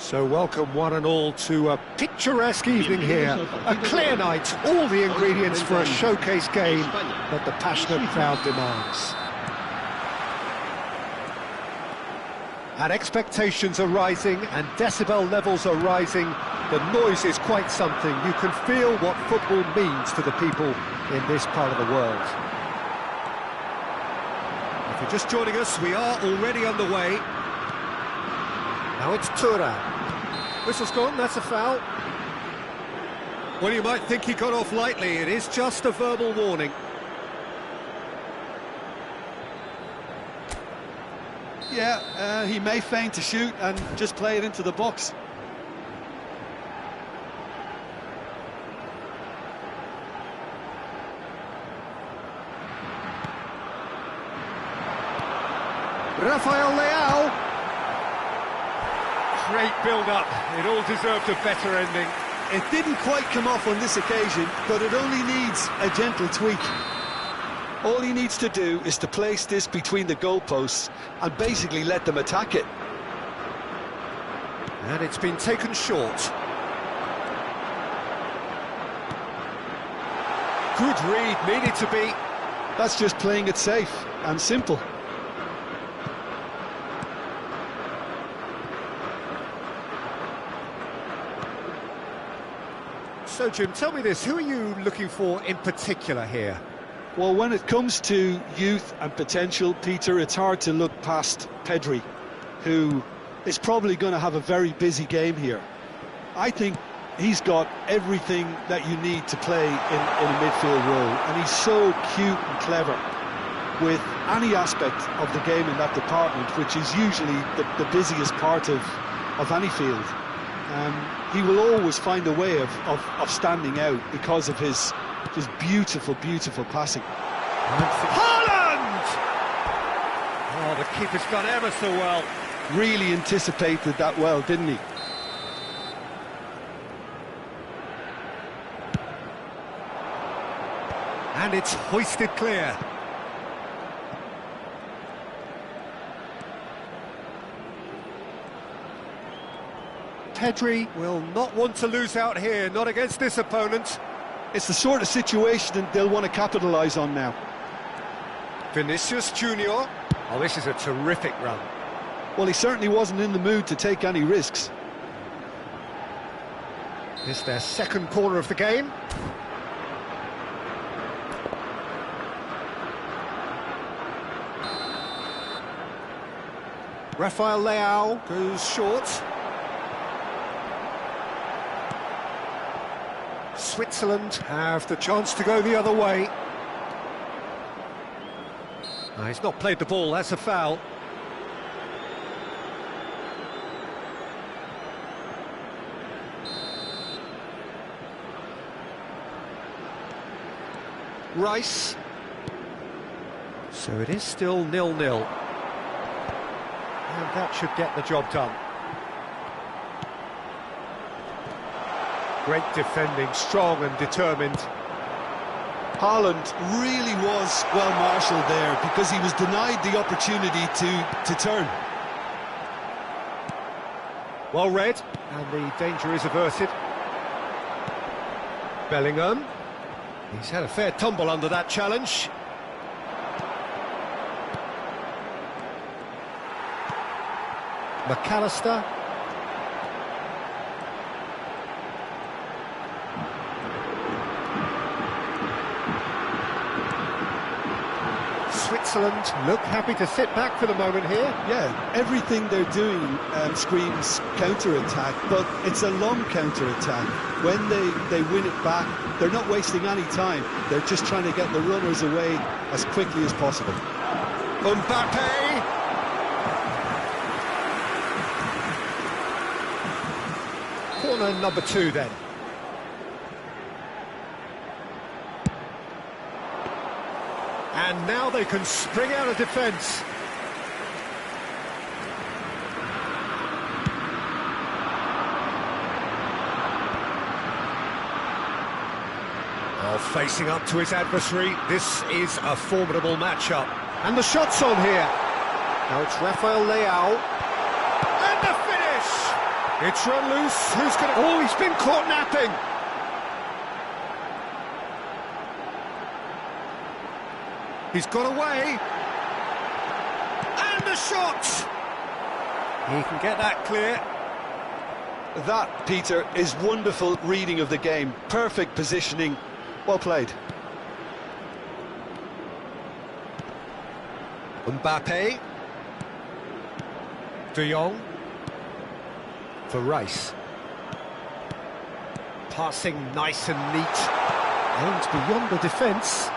So welcome one and all to a picturesque evening here, a clear night, all the ingredients for a showcase game that the passionate crowd demands. And expectations are rising and decibel levels are rising. The noise is quite something. You can feel what football means to the people in this part of the world. If you're just joining us, we are already underway. Now it's Thuram. Whistle's gone, that's a foul. Well, you might think he got off lightly. It is just a verbal warning. Yeah, he may feign to shoot and just play it into the box. Rafael Leao. Great build-up. It all deserved a better ending. It didn't quite come off on this occasion, but it only needs a gentle tweak. All he needs to do is to place this between the goalposts and basically let them attack it. And it's been taken short. Good read, needed to be. That's just playing it safe and simple. So, Jim, tell me this, who are you looking for in particular here? Well, when it comes to youth and potential, Peter, it's hard to look past Pedri, who is probably going to have a very busy game here. I think he's got everything that you need to play in a midfield role, and he's so cute and clever with any aspect of the game in that department, which is usually the busiest part of any field. He will always find a way of standing out because of his beautiful, beautiful passing. Haaland! Oh, the keeper's done ever so well. Really anticipated that well, didn't he? And it's hoisted clear. Pedri will not want to lose out here, not against this opponent. It's the sort of situation they'll want to capitalise on now. Vinicius Junior. Oh, this is a terrific run. Well, he certainly wasn't in the mood to take any risks. It's their second corner of the game. Rafael Leao goes short. Switzerland have the chance to go the other way. He's not played the ball, that's a foul. Rice. So it is still 0-0. And that should get the job done. Great defending, strong and determined. Haaland really was well marshalled there because he was denied the opportunity to turn. Well read, and the danger is averted. Bellingham. He's had a fair tumble under that challenge. McAllister. Switzerland look happy to sit back for the moment here. Yeah, everything they're doing screams counter-attack, but it's a long counter-attack. When they win it back, they're not wasting any time. They're just trying to get the runners away as quickly as possible. Mbappe! Corner number 2 then. And now they can spring out of defence. Oh, facing up to his adversary, this is a formidable matchup. And the shot's on here. Now it's Rafael Leao. And the finish! It's run loose. Who's going to... Oh, he's been caught napping. He's got away. And the shot! He can get that clear. That, Peter, is wonderful reading of the game. Perfect positioning. Well played. Mbappe. De Jong. For Rice. Passing nice and neat. And beyond the defence.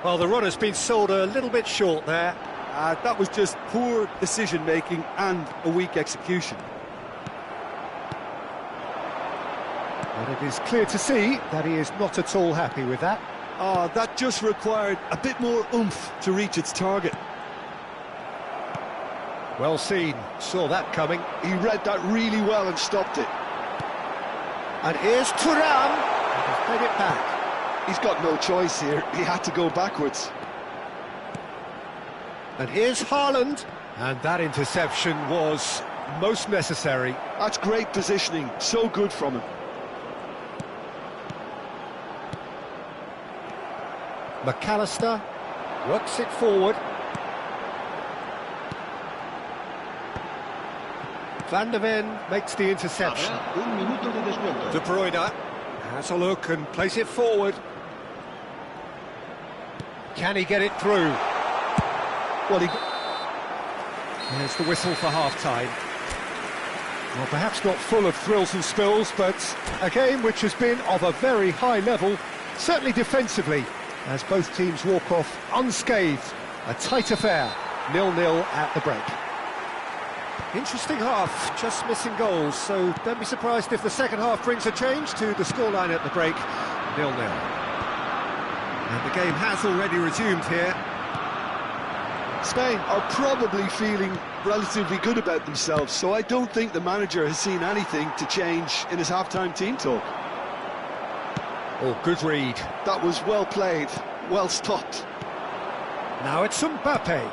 Well, the runner's been sold a little bit short there. That was just poor decision-making and a weak execution. And it is clear to see that he is not at all happy with that. That just required a bit more oomph to reach its target. Well seen, saw that coming. He read that really well and stopped it. And here's Thuram, and he's played it back. He's got no choice here, he had to go backwards. And here's Haaland, and that interception was most necessary. That's great positioning, so good from him. McAllister works it forward. Van de Ven makes the interception. De Bruyne has a look and plays it forward. Can he get it through? Well, there's the whistle for half-time. Well, perhaps not full of thrills and spills, but a game which has been of a very high level, certainly defensively, as both teams walk off unscathed. A tight affair, 0-0 at the break. Interesting half, just missing goals, so don't be surprised if the second half brings a change to the scoreline at the break, 0-0. And the game has already resumed here. Spain are probably feeling relatively good about themselves, so I don't think the manager has seen anything to change in his half-time team talk. Oh, good read. That was well played, well stopped. Now it's Mbappe.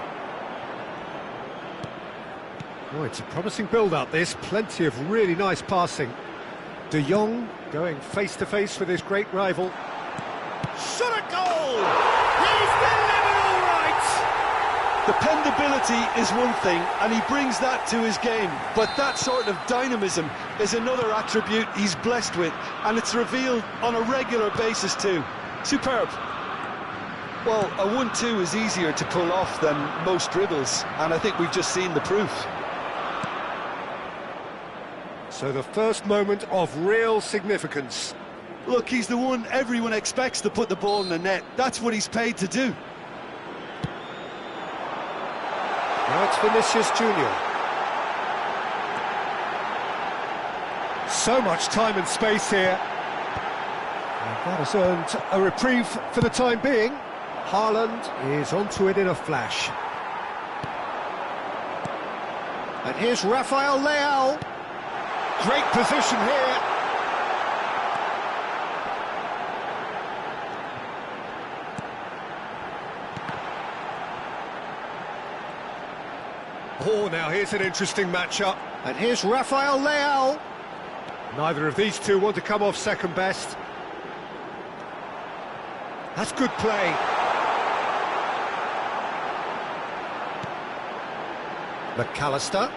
Oh, it's a promising build-up, this. Plenty of really nice passing. De Jong going face-to-face with his great rival. Shot a goal! He's delivered all right! Dependability is one thing, and he brings that to his game, but that sort of dynamism is another attribute he's blessed with, and it's revealed on a regular basis too. Superb. Well, a 1-2 is easier to pull off than most dribbles, and I think we've just seen the proof. So the first moment of real significance. Look, he's the one everyone expects to put the ball in the net. That's what he's paid to do. Now it's Vinicius Junior. So much time and space here. And that has earned a reprieve for the time being. Haaland is onto it in a flash. And here's Rafael Leao. Great position here. Oh, now here's an interesting matchup. And here's Rafael Leao. Neither of these two want to come off second best. That's good play. McAllister.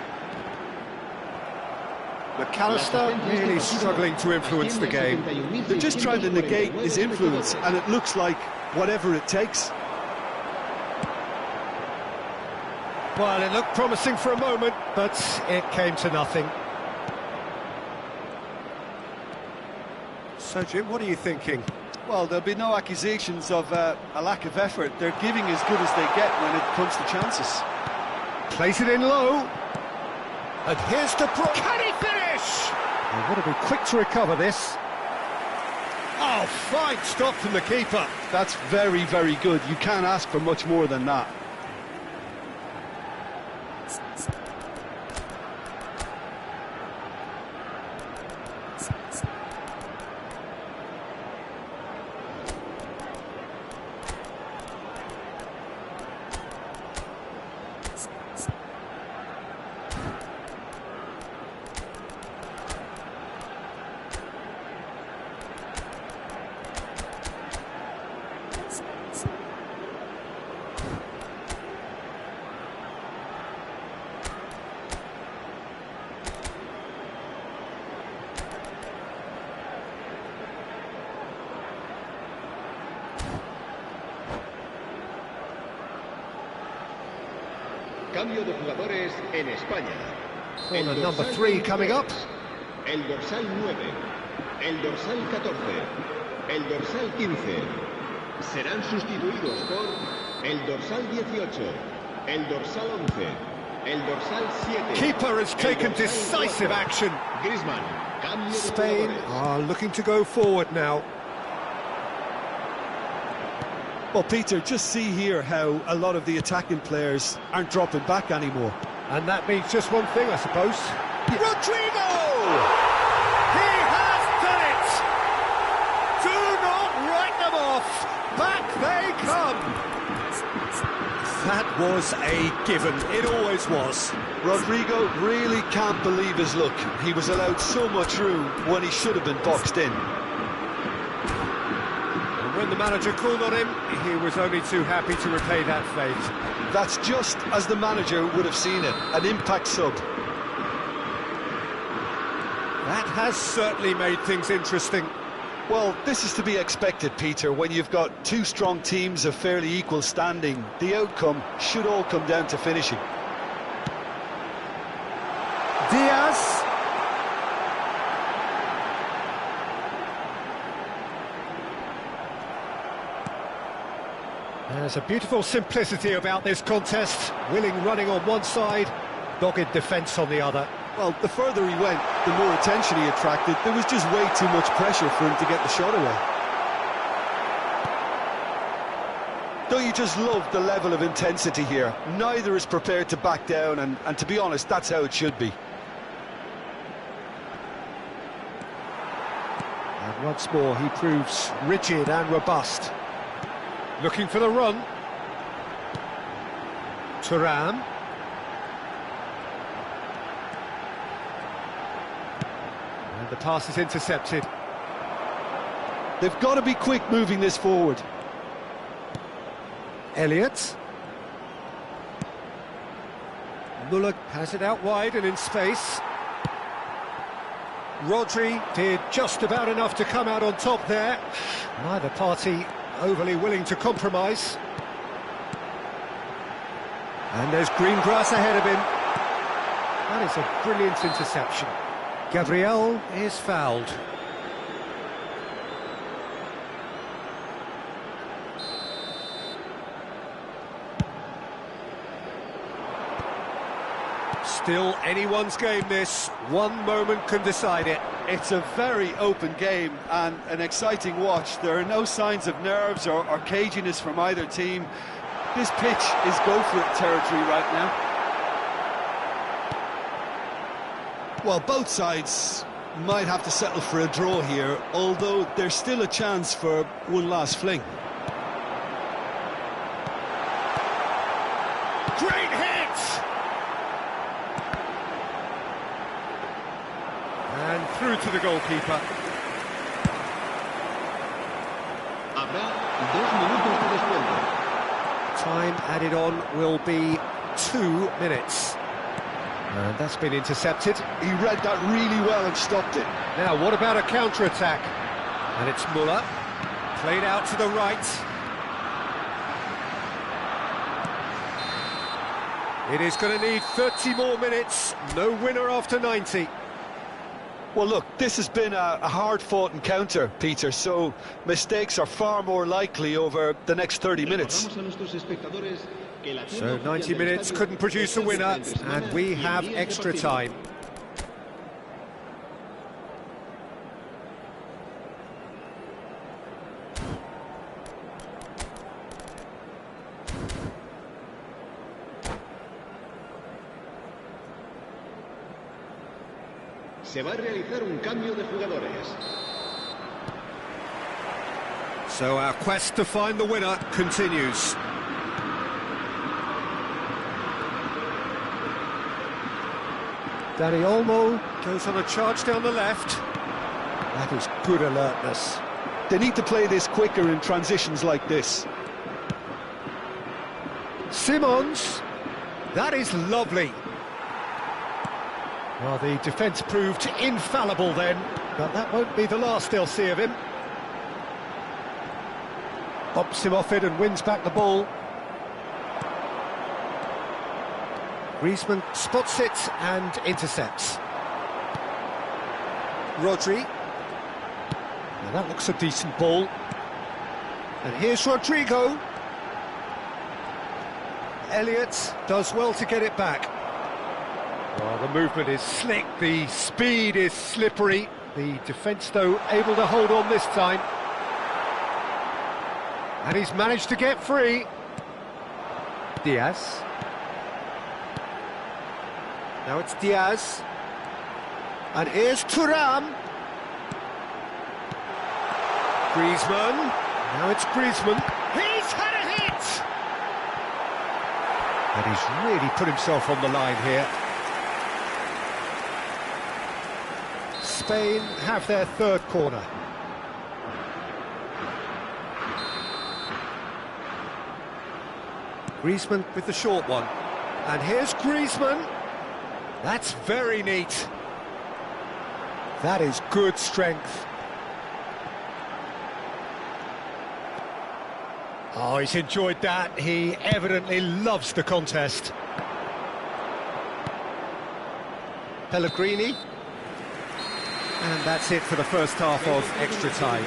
McAllister really struggling to influence the game. They're just trying to negate his influence, and it looks like whatever it takes. Well, it looked promising for a moment, but it came to nothing. So, Jim, what are you thinking? Well, there'll be no accusations of a lack of effort. They're giving as good as they get when it comes to chances. Plays it in low. And here's De Bruyne. Can he finish? They've got to be quick to recover this. Oh, fine stop from the keeper. That's very, very good. You can't ask for much more than that. Cambio de jugadores en España. Corner number 3 coming up. El dorsal 9, el dorsal 14, el dorsal 15. Serán sustituidos por el dorsal 18, el dorsal 11, el dorsal 7. Keeper has taken decisive action. Griezmann. Spain are looking to go forward now. Well, Peter, just see here how a lot of the attacking players aren't dropping back anymore. And that means just one thing, I suppose. Rodrigo! He has done it! Do not write them off! Back they come! That was a given. It always was. Rodrigo really can't believe his luck. He was allowed so much room when he should have been boxed in. When the manager called on him, he was only too happy to repay that fate. That's just as the manager would have seen it, an impact sub. That has certainly made things interesting. Well, this is to be expected, Peter, when you've got two strong teams of fairly equal standing. The outcome should all come down to finishing. Diaz. There's a beautiful simplicity about this contest. Willing running on one side, dogged defence on the other. Well, the further he went, the more attention he attracted. There was just way too much pressure for him to get the shot away. Don't you just love the level of intensity here? Neither is prepared to back down, and to be honest, that's how it should be. And once more, he proves rigid and robust. Looking for the run. Thuram. And the pass is intercepted. They've got to be quick moving this forward. Elliott. Muller has it out wide and in space. Rodri did just about enough to come out on top there. Neither party overly willing to compromise. And there's green grass ahead of him. That is a brilliant interception. Gabriel is fouled. Still anyone's game, this. One moment can decide it. It's a very open game and an exciting watch. There are no signs of nerves or caginess from either team. This pitch is go-for-it territory right now. Well, both sides might have to settle for a draw here, although there's still a chance for one last fling. Great hit! And through to the goalkeeper. Habrá 2 minutos de descuento. Time added on will be 2 minutes. And that's been intercepted. He read that really well and stopped it. Now, what about a counter-attack? And it's Muller. Played out to the right. It is going to need 30 more minutes. No winner after 90. Well, look, this has been a hard-fought encounter, Peter, so mistakes are far more likely over the next 30 minutes. So 90 minutes couldn't produce a winner, and we have extra time. Se va a realizar un cambio de jugadores. So our quest to find the winner continues. Dani Olmo goes on a charge down the left. That is good alertness. They need to play this quicker in transitions like this. Simons, that is lovely. Well, the defence proved infallible then, but that won't be the last they'll see of him. Bumps him off it and wins back the ball. Griezmann spots it and intercepts. Rodri. Now that looks a decent ball. And here's Rodrigo. Elliott does well to get it back. Well, the movement is slick, the speed is slippery. The defence, though, able to hold on this time. And he's managed to get free. Diaz. Now it's Diaz. And here's Thuram. Griezmann. Now it's Griezmann. He's had a hit! And he's really put himself on the line here. Spain have their third corner. Griezmann with the short one. And here's Griezmann. That's very neat. That is good strength. Oh, he's enjoyed that. He evidently loves the contest. Pellegrini. And that's it for the first half of extra time.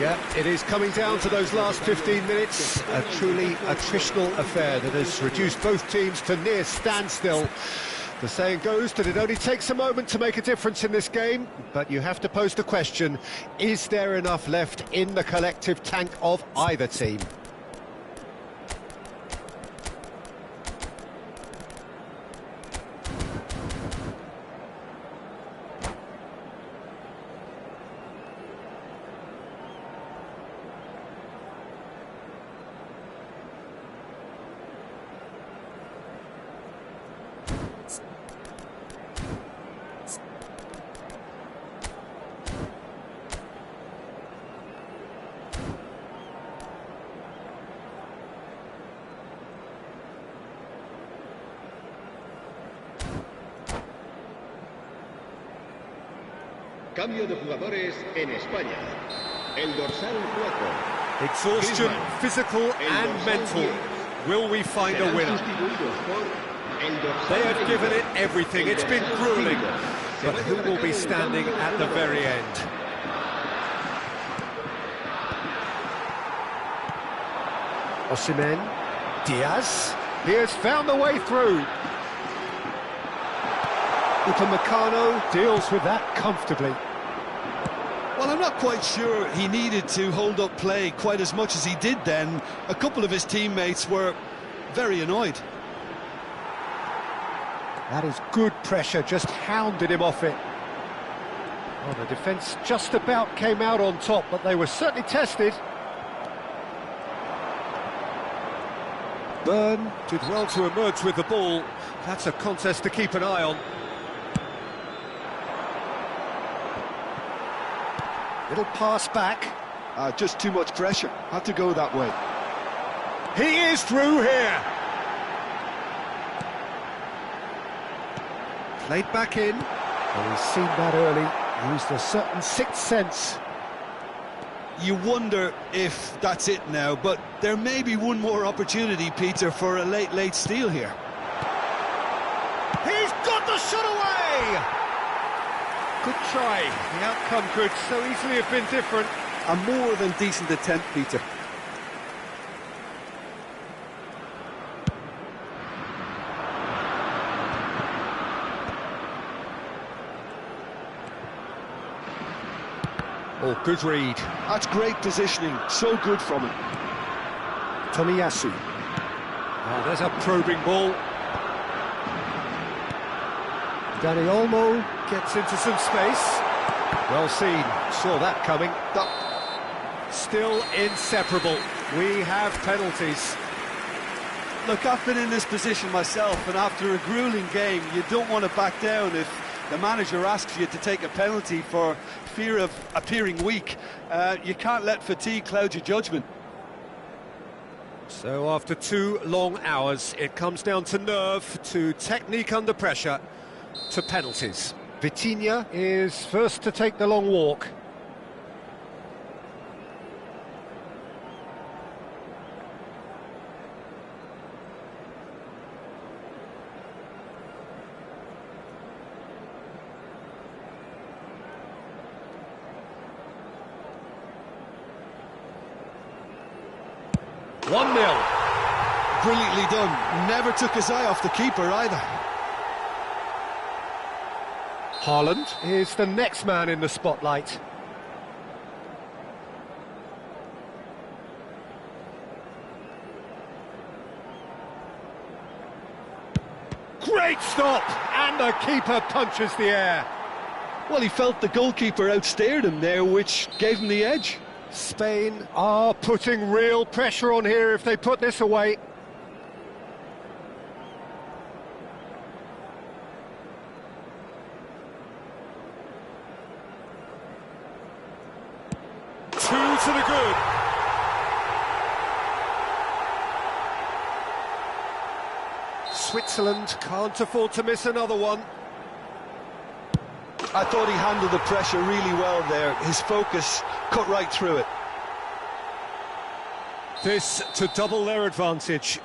Yeah, it is coming down to those last 15 minutes. A truly attritional affair that has reduced both teams to near standstill. The saying goes that it only takes a moment to make a difference in this game, but you have to pose the question, is there enough left in the collective tank of either team? Cambio de jugadores en España. El dorsal 4. Exhaustion, Griezmann. physical El and dorsal mental. 10. Will we find a Serán winner? sustituidos por El dorsal They have 20, given it everything. el It's been dorsal grueling. 5. Se But va who will be destacando el standing cambio at the de very end? Osimhen, Diaz, he has found the way through. Upamecano deals with that comfortably. Well, I'm not quite sure he needed to hold up play quite as much as he did then. A couple of his teammates were very annoyed. That is good pressure, just hounded him off it. Well, the defence just about came out on top, but they were certainly tested. Byrne did well to emerge with the ball. That's a contest to keep an eye on. Little pass back. Just too much pressure. Had to go that way. He is through here. Played back in. Well, he's seen that early. Used a certain sixth sense. You wonder if that's it now, but there may be one more opportunity, Peter, for a late steal here. He's got the shot away! Good try. The outcome could so easily have been different. A more than decent attempt, Peter. Oh, good read. That's great positioning. So good from him. Tomiyasu. Oh, there's a probing ball. Dani Olmo gets into some space. Well seen. Saw that coming. Still inseparable. We have penalties. Look, I've been in this position myself, and after a grueling game, you don't want to back down if the manager asks you to take a penalty for fear of appearing weak. You can't let fatigue cloud your judgment. So after 2 long hours, it comes down to nerve, to technique under pressure, to penalties. Vitinha is first to take the long walk. One 0. Brilliantly done. Never took his eye off the keeper either. Haaland is the next man in the spotlight. Great stop! And the keeper punches the air. Well, he felt the goalkeeper outstared him there, which gave him the edge. Spain are putting real pressure on here if they put this away. Two to the good. Switzerland can't afford to miss another one. I thought he handled the pressure really well there. His focus cut right through it. This to double their advantage.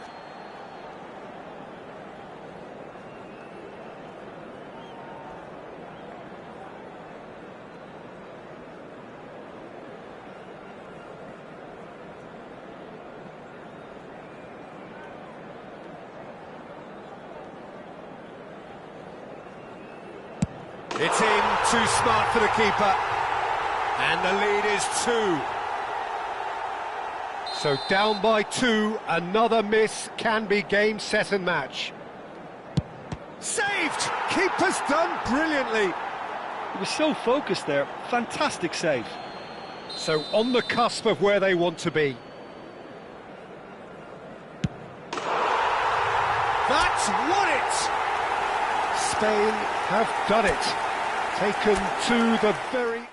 It's in, too smart for the keeper. And the lead is 2. So down by 2, another miss can be game, set and match. Saved! Keeper's done brilliantly. He was so focused there. Fantastic save. So on the cusp of where they want to be. That's won it! Spain have done it. Taken to the very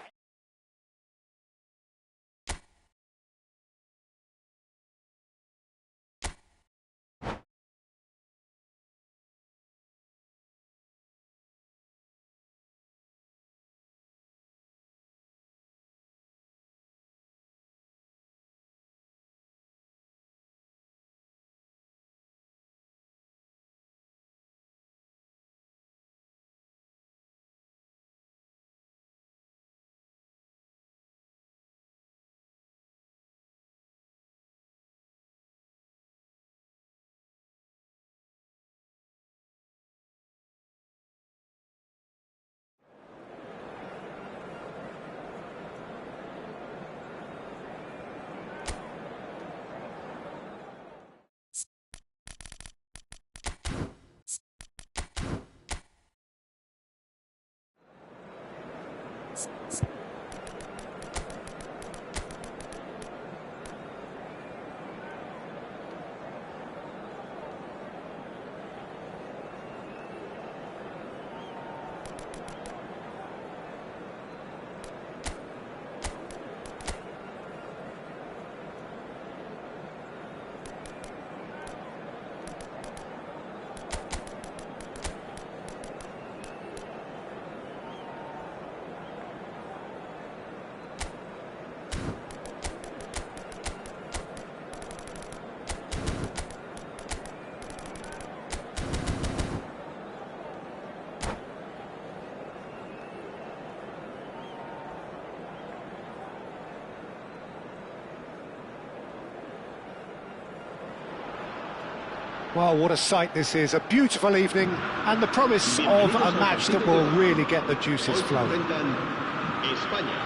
Well, what a sight this is. A beautiful evening and the promise of a match that will really get the juices flowing. España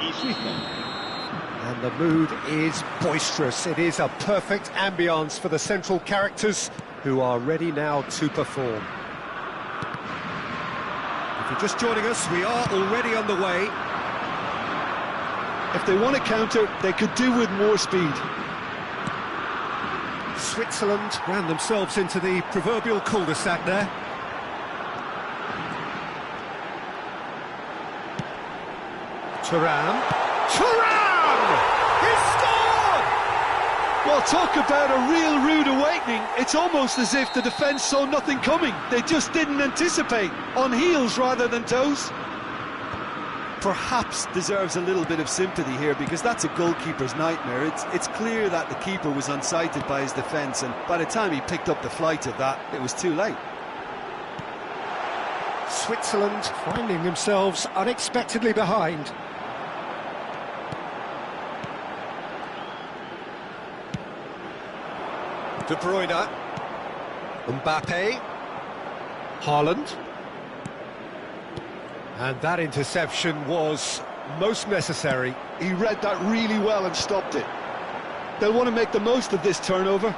y Suiza. And the mood is boisterous. It is a perfect ambience for the central characters who are ready now to perform. If you're just joining us, we are already underway. If they want to counter, they could do with more speed. Switzerland ran themselves into the proverbial cul-de-sac there. Thuram. He's scored! Well, talk about a real rude awakening. It's almost as if the defence saw nothing coming. They just didn't anticipate. On heels rather than toes. Perhaps deserves a little bit of sympathy here, because that's a goalkeeper's nightmare. It's clear that the keeper was unsighted by his defence, and by the time he picked up the flight of that, it was too late. Switzerland finding themselves unexpectedly behind. De Bruyne, Mbappe, Haaland, and that interception was most necessary. He read that really well and stopped it. They'll want to make the most of this turnover.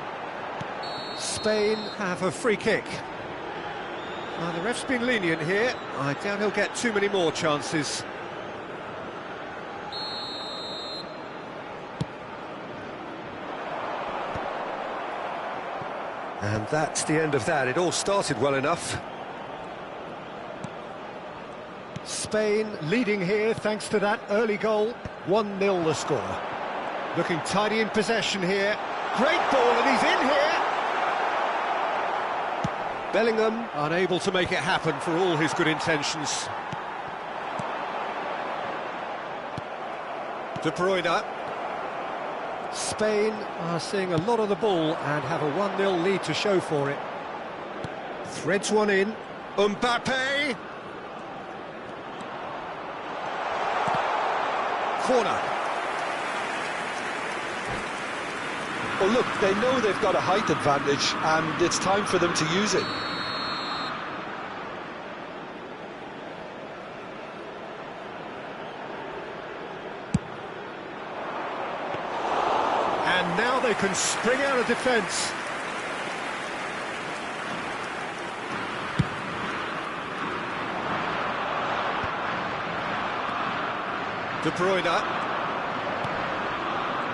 Spain have a free kick. Now, the ref's been lenient here. I doubt he'll get too many more chances. And that's the end of that. It all started well enough. Spain leading here thanks to that early goal. 1-0 the score. Looking tidy in possession here. Great ball, and he's in here. Bellingham unable to make it happen for all his good intentions. De Bruyne. Spain are seeing a lot of the ball and have a 1-0 lead to show for it. Threads one in. Mbappe. Corner. Well, look, they know they've got a height advantage, and it's time for them to use it. And now they can spring out of defence. De Bruyne.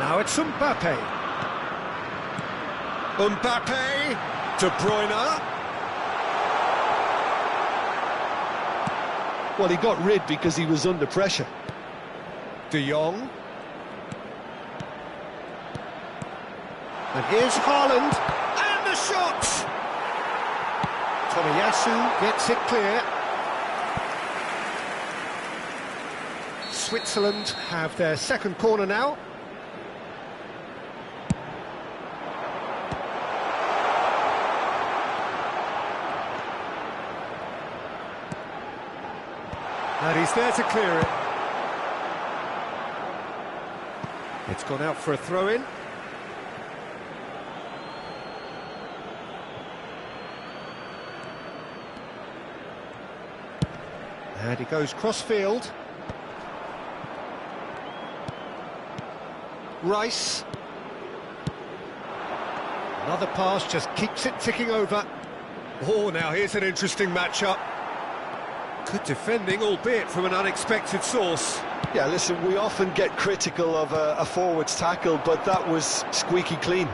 Now it's Mbappe. Mbappe. De Bruyne. Well, he got rid because he was under pressure. De Jong. And here's Haaland. And the shot! Tomiyasu gets it clear. Switzerland have their second corner now. And he's there to clear it. It's gone out for a throw-in. And he goes cross-field. Rice. Another pass just keeps it ticking over. Oh, now here's an interesting matchup. Good defending, albeit from an unexpected source. Yeah, listen, we often get critical of a forward's tackle, but that was squeaky clean.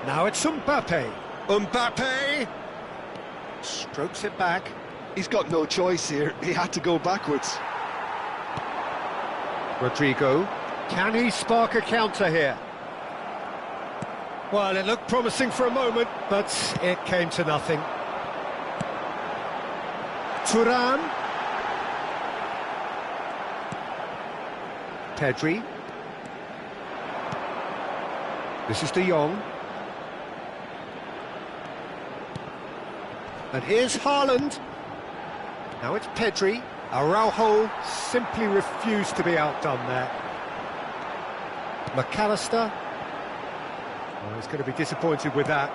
Now it's Mbappe. Mbappe! Strokes it back. He's got no choice here. He had to go backwards. Rodrigo. Can he spark a counter here? Well, it looked promising for a moment, but it came to nothing. Thuram. Pedri. This is De Jong. And here's Haaland. Now it's Pedri. Araujo simply refused to be outdone there. McAllister. Oh, he's going to be disappointed with that.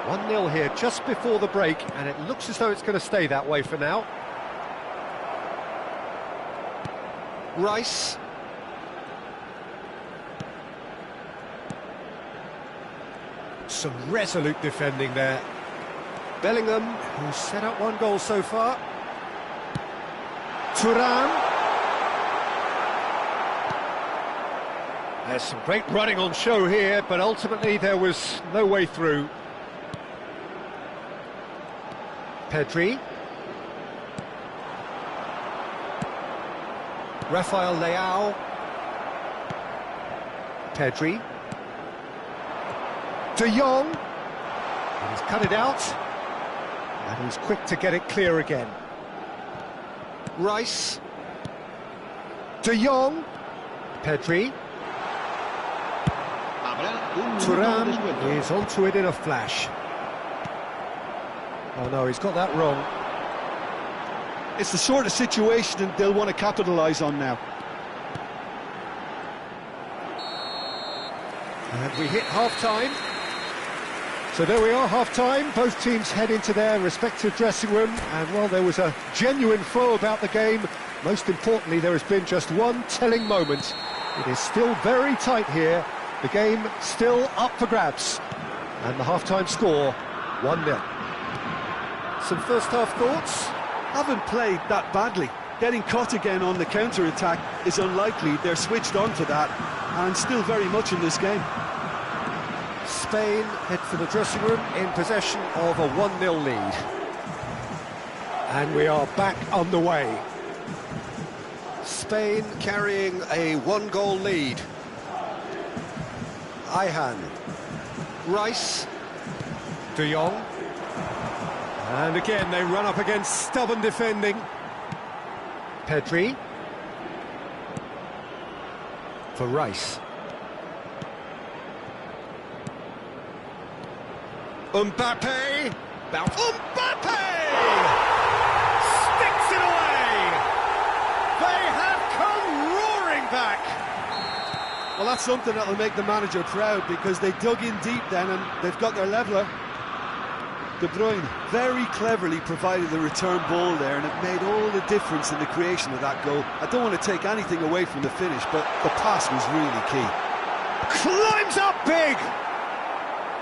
1-0 here just before the break, and it looks as though it's going to stay that way for now. Rice. Some resolute defending there. Bellingham, who's set up 1 goal so far. Thuram. There's some great running on show here, but ultimately there was no way through. Pedri. Rafael Leao. Pedri. De Jong. And he's cut it out. And he's quick to get it clear again. Rice. De Jong. Pedri. Thuram is onto it in a flash. Oh no, he's got that wrong. It's the sort of situation they'll want to capitalise on now. And we hit half-time. So there we are, half-time. Both teams head into their respective dressing room. And while there was a genuine flow about the game, most importantly, there has been just one telling moment. It is still very tight here. The game still up for grabs. And the half-time score, 1-0. Some first-half thoughts? Haven't played that badly. Getting caught again on the counter-attack is unlikely. They're switched on to that and still very much in this game. Spain head for the dressing room in possession of a 1-0 lead. And we are back on the way. Spain carrying a 1-goal lead. Ayhan. Rice. De Jong. And again, they run up against stubborn defending. Pedri. For Rice. Mbappe. Mbappe! Sticks it away! They have come roaring back! Well, that's something that'll make the manager proud, because they dug in deep then and they've got their leveller. De Bruyne very cleverly provided the return ball there, and it made all the difference in the creation of that goal. I don't want to take anything away from the finish, but the pass was really key. Climbs up big!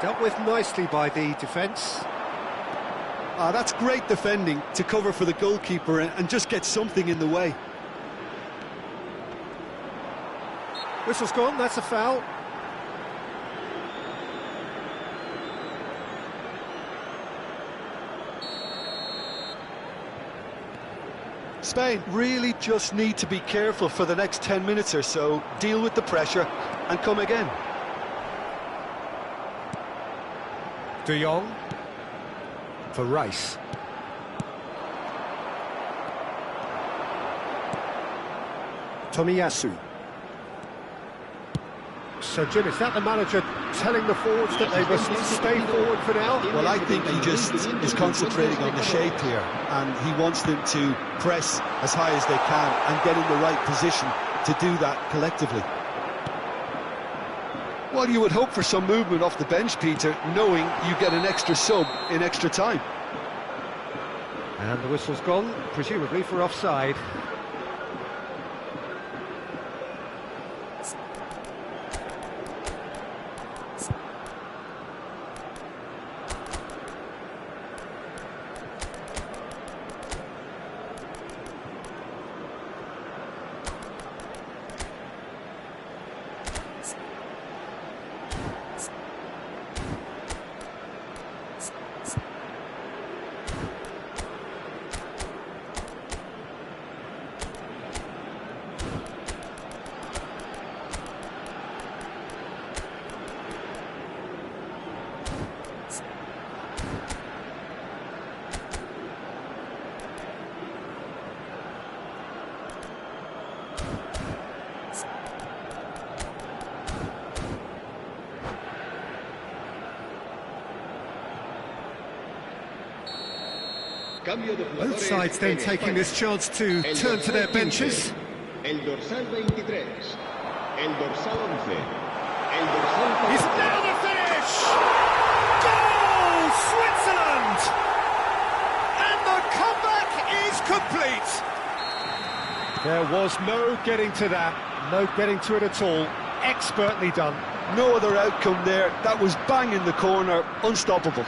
Dealt with nicely by the defence. That's great defending to cover for the goalkeeper and just get something in the way. Whistle's gone, that's a foul. Spain really just need to be careful for the next 10 minutes or so, deal with the pressure and come again. De Jong for Rice. Tomiyasu. So, Jim, is that the manager telling the forwards that they must stay forward for now? Well, I think he just is concentrating on the shape here, and he wants them to press as high as they can and get in the right position to do that collectively. Well, you would hope for some movement off the bench, Peter, knowing you get an extra sub in extra time. And the whistle's gone, presumably for offside. Both sides then taking this chance to turn to their benches. El dorsal 23, el dorsal 11, el dorsal 14. He's now the There was no getting to that, no getting to it at all. Expertly done. No other outcome there. That was bang in the corner, unstoppable.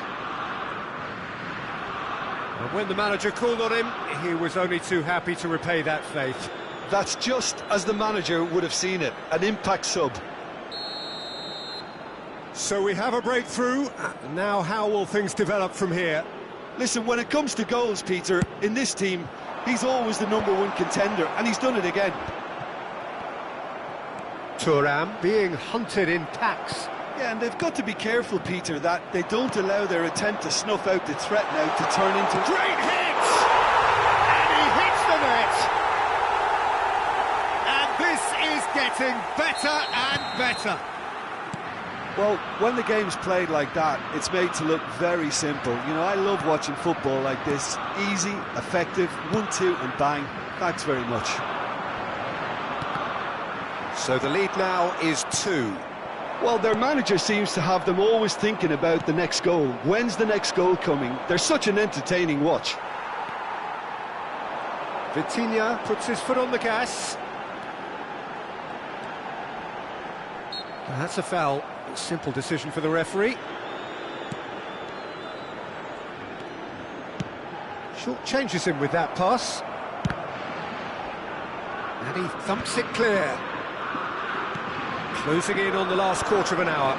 And when the manager called on him, he was only too happy to repay that faith. That's just as the manager would have seen it, an impact sub. So we have a breakthrough. Now how will things develop from here? Listen, when it comes to goals, Peter, in this team, he's always the #1 contender, and he's done it again. Thuram being hunted in packs. Yeah, and they've got to be careful, Peter, that they don't allow their attempt to snuff out the threat now to turn into... Great hit! And he hits the net! And this is getting better and better. Well, when the game's played like that, it's made to look very simple. You know, I love watching football like this. Easy, effective, 1-2 and bang. Thanks very much. So the lead now is 2. Well, their manager seems to have them always thinking about the next goal. When's the next goal coming? They're such an entertaining watch. Vitinha puts his foot on the gas. That's a foul. Simple decision for the referee. Short changes him with that pass. And he thumps it clear. Closing in on the last quarter of an hour.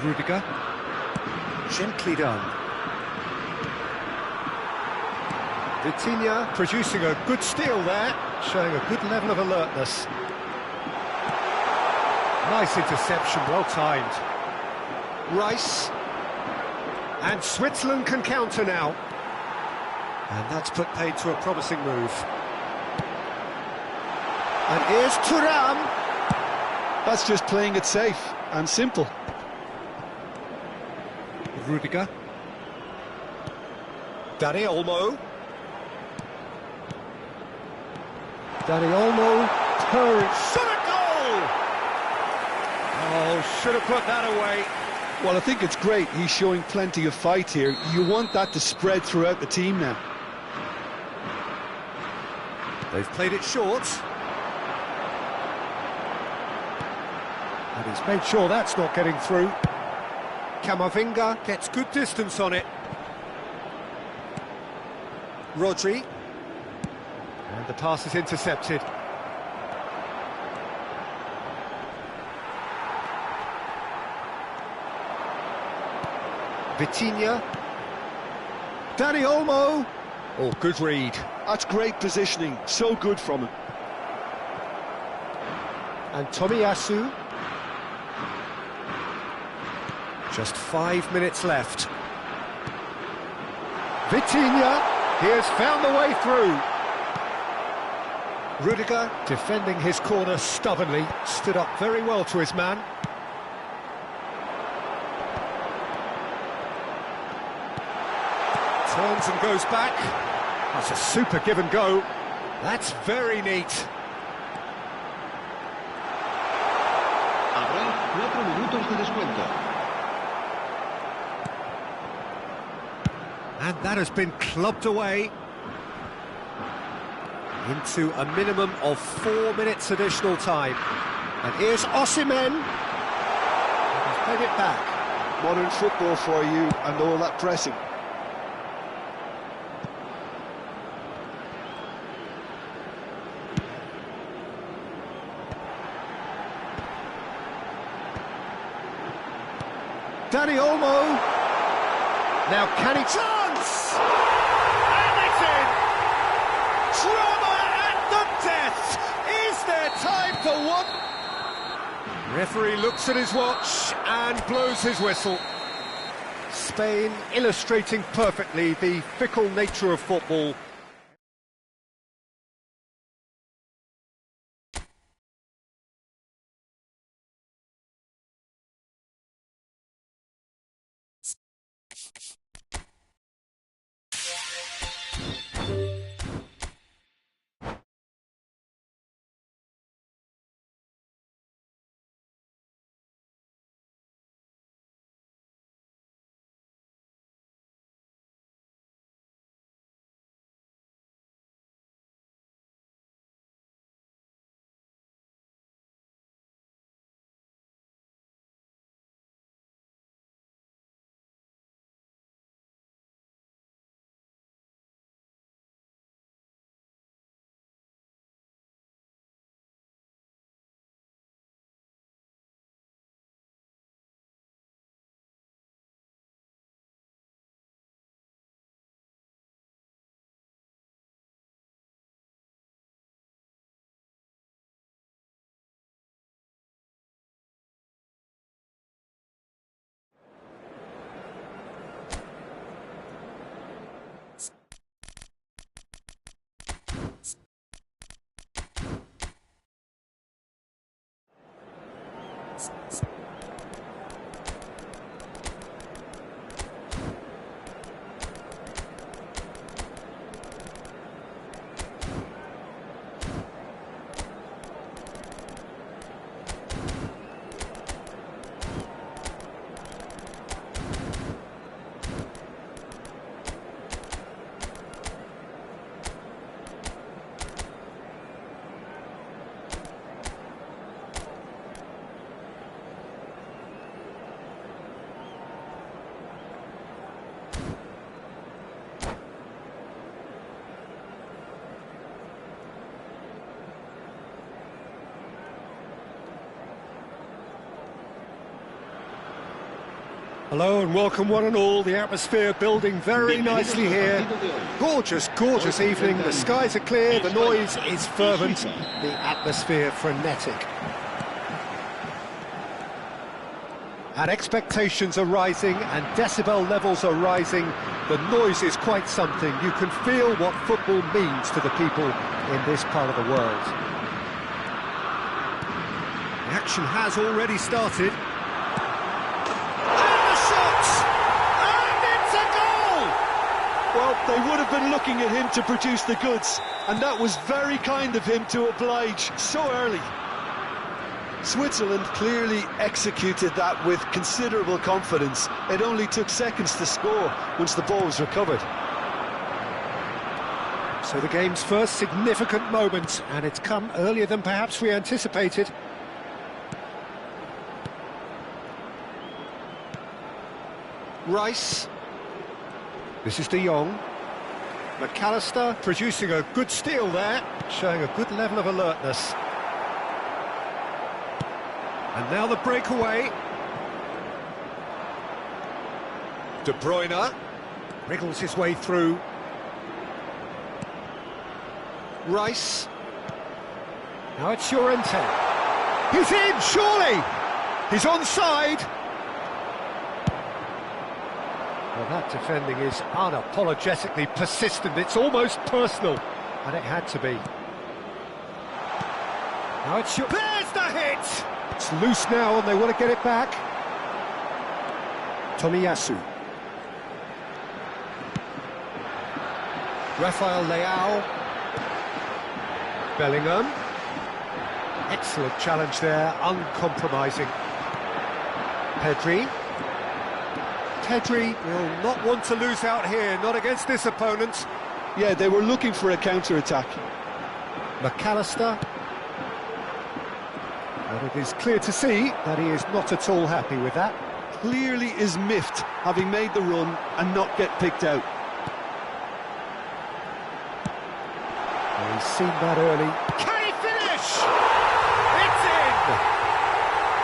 Rudiger. Gently done. Vitinha producing a good steal there, showing a good level of alertness. Nice interception, well timed. Rice. And Switzerland can counter now. And that's put paid to a promising move. And here's Thuram. That's just playing it safe and simple. Rudiger. Dani Olmo. Dani Olmo. Shot a goal! Oh, should have put that away. Well, I think it's great. He's showing plenty of fight here. You want that to spread throughout the team now. They've played it short. And he's made sure that's not getting through. Camavinga gets good distance on it. Rodri. And the pass is intercepted. Vitinha. Dani Olmo. Oh, good read. That's great positioning. So good from him. And Tomiyasu. Just 5 minutes left. Vitinha, he has found the way through. Rudiger, defending his corner stubbornly, stood up very well to his man. Turns and goes back. That's a super give and go. That's very neat. Habrá 4 minutos de descuento. And that has been clubbed away into a minimum of 4 minutes additional time. And here's Osimhen. He's played it back. Modern football for you and all that pressing. Dani Olmo. Now can he... Chance! And it's in! Drama at the death! Is there time for one? Referee looks at his watch and blows his whistle. Spain illustrating perfectly the fickle nature of football. Hello and welcome one and all. The atmosphere building very nicely here. Gorgeous, gorgeous evening. The skies are clear, the noise is fervent, the atmosphere frenetic. And expectations are rising and decibel levels are rising. The noise is quite something. You can feel what football means to the people in this part of the world. The action has already started. Well, they would have been looking at him to produce the goods, and that was very kind of him to oblige so early. Switzerland clearly executed that with considerable confidence. It only took seconds to score once the ball was recovered. So the game's first significant moment, and it's come earlier than perhaps we anticipated. Rice. This is De Jong. McAllister producing a good steal there, showing a good level of alertness. And now the breakaway. De Bruyne wriggles his way through. Rice. Now it's Llorente. He's in, surely! He's onside. Well, that defending is unapologetically persistent. It's almost personal, and it had to be. Now it's there's the hit! It's loose now, and they want to get it back. Tomiyasu. Rafael Leao. Bellingham. Excellent challenge there, uncompromising. Pedri. Pedri will not want to lose out here, not against this opponent. Yeah, they were looking for a counter-attack. McAllister. And it is clear to see that he is not at all happy with that. Clearly is miffed, having made the run and not get picked out. Well, he's seen that early. Can he finish? It's in!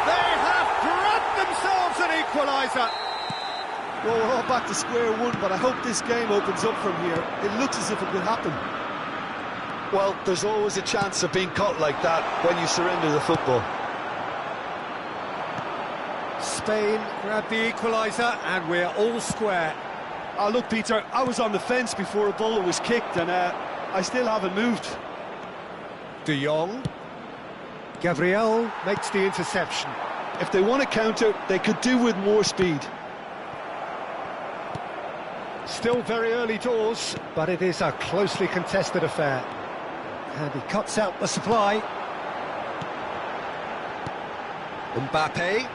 They have grabbed themselves an equaliser. Well, we're all back to square one, but I hope this game opens up from here. It looks as if it could happen. Well, there's always a chance of being caught like that when you surrender the football. Spain grabbed the equaliser, and we're all square. Oh, look, Peter, I was on the fence before a ball was kicked, and I still haven't moved. De Jong. Gabriel makes the interception. If they want to counter, they could do with more speed. Still very early doors, but it is a closely contested affair. And he cuts out the supply. Mbappe.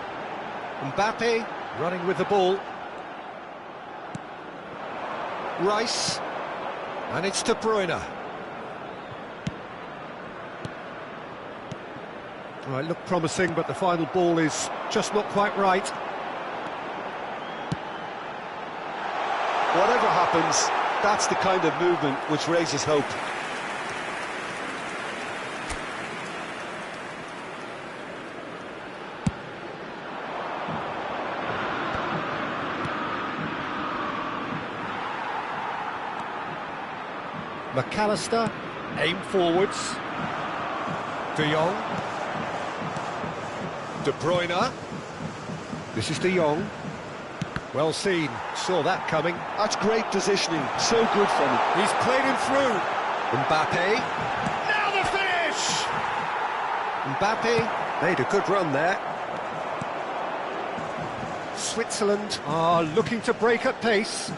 Mbappe running with the ball. Rice. And it's De Bruyne. Well, it looked promising, but the final ball is just not quite right. Whatever happens, that's the kind of movement which raises hope. McAllister, aim forwards. De Jong. De Bruyne. This is De Jong. Well seen, saw that coming. That's great positioning, so good from him. He's played him through. Mbappe. Now the finish! Mbappe made a good run there. Switzerland are looking to break at pace.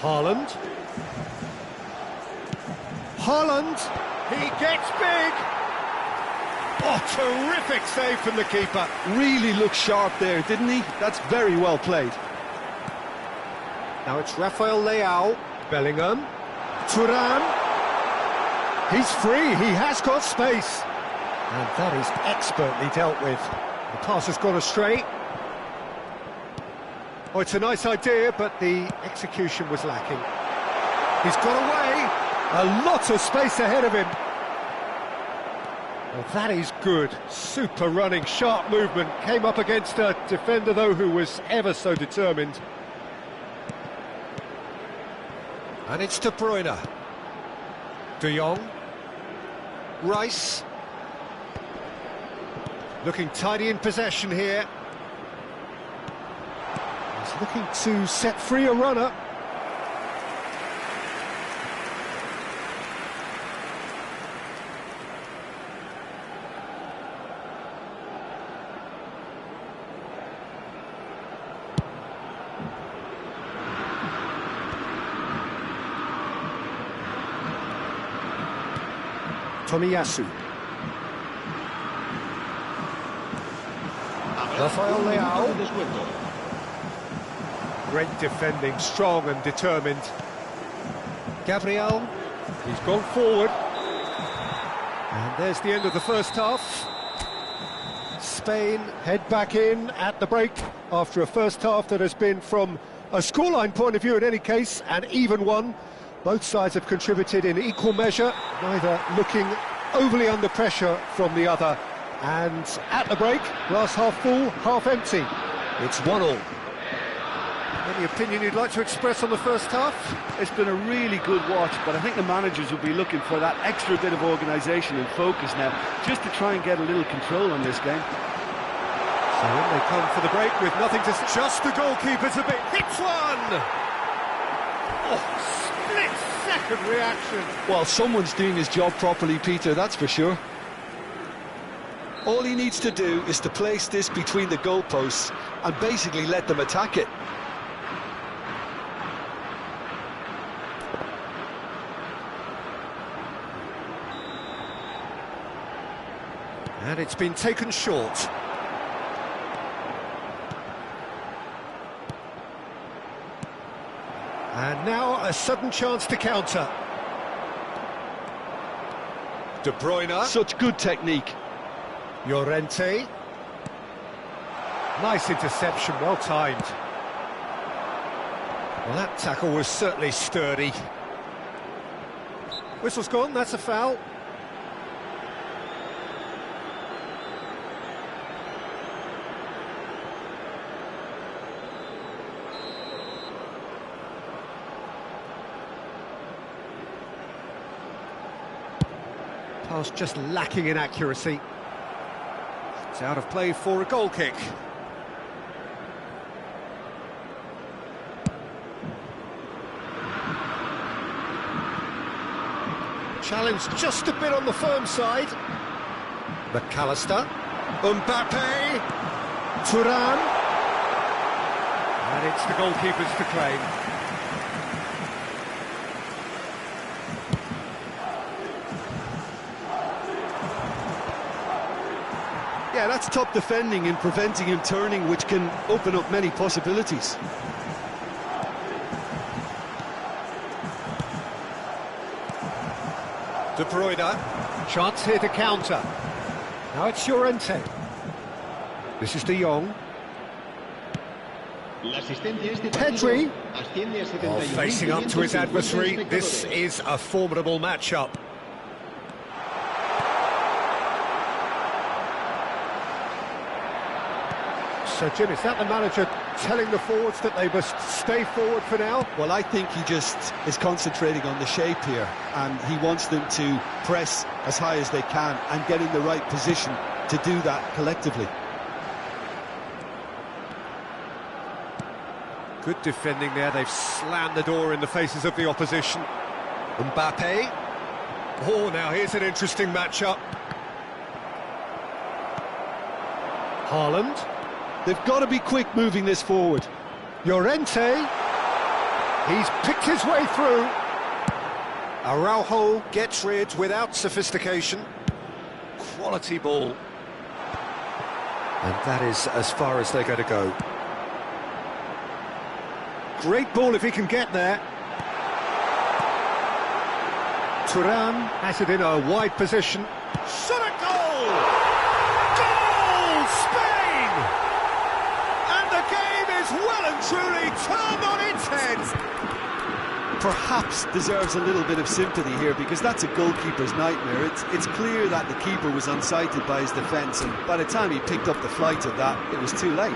Haaland. Haaland, he gets big. Oh, terrific save from the keeper. Really looked sharp there, didn't he? That's very well played. Now it's Rafael Leao. Bellingham. Thuram. He's free, he has got space. And that is expertly dealt with. The pass has gone astray. Oh, it's a nice idea, but the execution was lacking. He's got away. A lot of space ahead of him. Well, that is good. Super running, sharp movement. Came up against a defender, though, who was ever so determined. And it's De Bruyne. De Jong. Rice. Looking tidy in possession here. He's looking to set free a runner. Tomiyasu. Rafael Leao. Great defending, strong and determined. Gabriel, he's gone forward. And there's the end of the first half. Spain head back in at the break after a first half that has been, from a scoreline point of view in any case, an even one. Both sides have contributed in equal measure, neither looking overly under pressure from the other. And at the break, glass half full, half empty. It's 1-1. Any opinion you'd like to express on the first half? It's been a really good watch, but I think the managers will be looking for that extra bit of organisation and focus now, just to try and get a little control on this game. So in they come for the break with nothing to... Just the goalkeeper's a bit... Hits one! Oh, split-second reaction. Well, someone's doing his job properly, Peter, that's for sure. All he needs to do is to place this between the goalposts and basically let them attack it. And it's been taken short. And now a sudden chance to counter. De Bruyne. Such good technique. Llorente. Nice interception, well timed. Well, that tackle was certainly sturdy. Whistle's gone, that's a foul. Pass just lacking in accuracy. It's out of play for a goal kick. Challenge just a bit on the firm side. McAllister. Mbappe. Thuram. And it's the goalkeepers to claim. Yeah, that's top defending and preventing him turning, which can open up many possibilities. De Bruyne, chance here to counter. Now it's Llorente. This is De Jong. Pedri. Facing up to his adversary. This is a formidable matchup. So, Jim, is that the manager telling the forwards that they must stay forward for now? Well, I think he just is concentrating on the shape here, and he wants them to press as high as they can and get in the right position to do that collectively. Good defending there. They've slammed the door in the faces of the opposition. Mbappe. Oh, now here's an interesting matchup. Haaland. They've got to be quick moving this forward. Llorente. He's picked his way through. Araujo gets rid without sophistication. Quality ball. And that is as far as they're going to go. Great ball if he can get there. Thuram has it in a wide position. Shot a goal! Goal! Spain! And the game is well and truly turned on its head. perhaps deserves a little bit of sympathy here, because that's a goalkeeper's nightmare. It's clear that the keeper was unsighted by his defence, and by the time he picked up the flight of that, it was too late.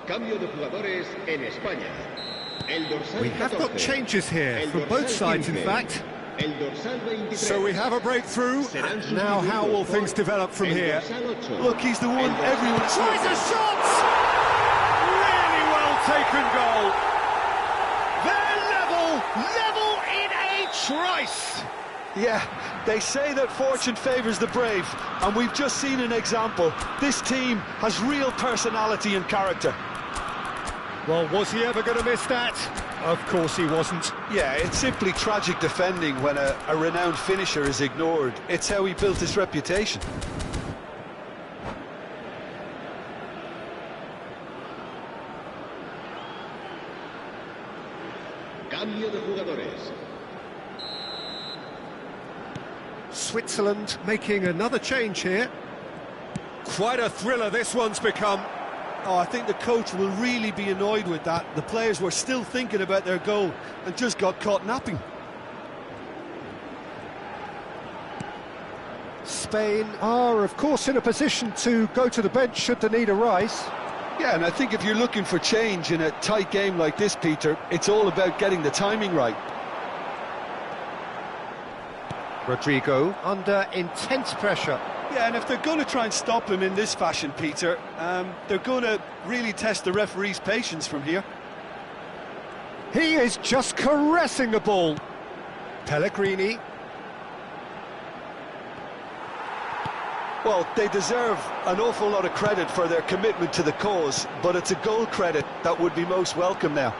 Cambio de jugadores en España. El dorsal We have got 14. changes here El from dorsal both sides, in 15. fact. El dorsal 23. So we have a breakthrough. Serán Now how will sustituidos things por develop from el here? dorsal 8. Look, he's the one El dorsal everyone Tries a 7. shot! Really well taken goal. They're level in a trice. Yeah, they say that fortune favours the brave, and we've just seen an example. This team has real personality and character. Well, was he ever going to miss that? Of course he wasn't. Yeah, it's simply tragic defending when a renowned finisher is ignored. It's how he built his reputation. Cambio de jugadores. Switzerland making another change here. Quite a thriller this one's become. Oh, I think the coach will really be annoyed with that. The players were still thinking about their goal and just got caught napping. Spain are, of course, in a position to go to the bench should the need arise. Yeah, and I think if you're looking for change in a tight game like this, Peter, it's all about getting the timing right. Rodrigo under intense pressure. Yeah, and if they're going to try and stop him in this fashion, Peter, they're going to really test the referee's patience from here. He is just caressing the ball. Pellegrini. Well, they deserve an awful lot of credit for their commitment to the cause, but it's a goal credit that would be most welcome now.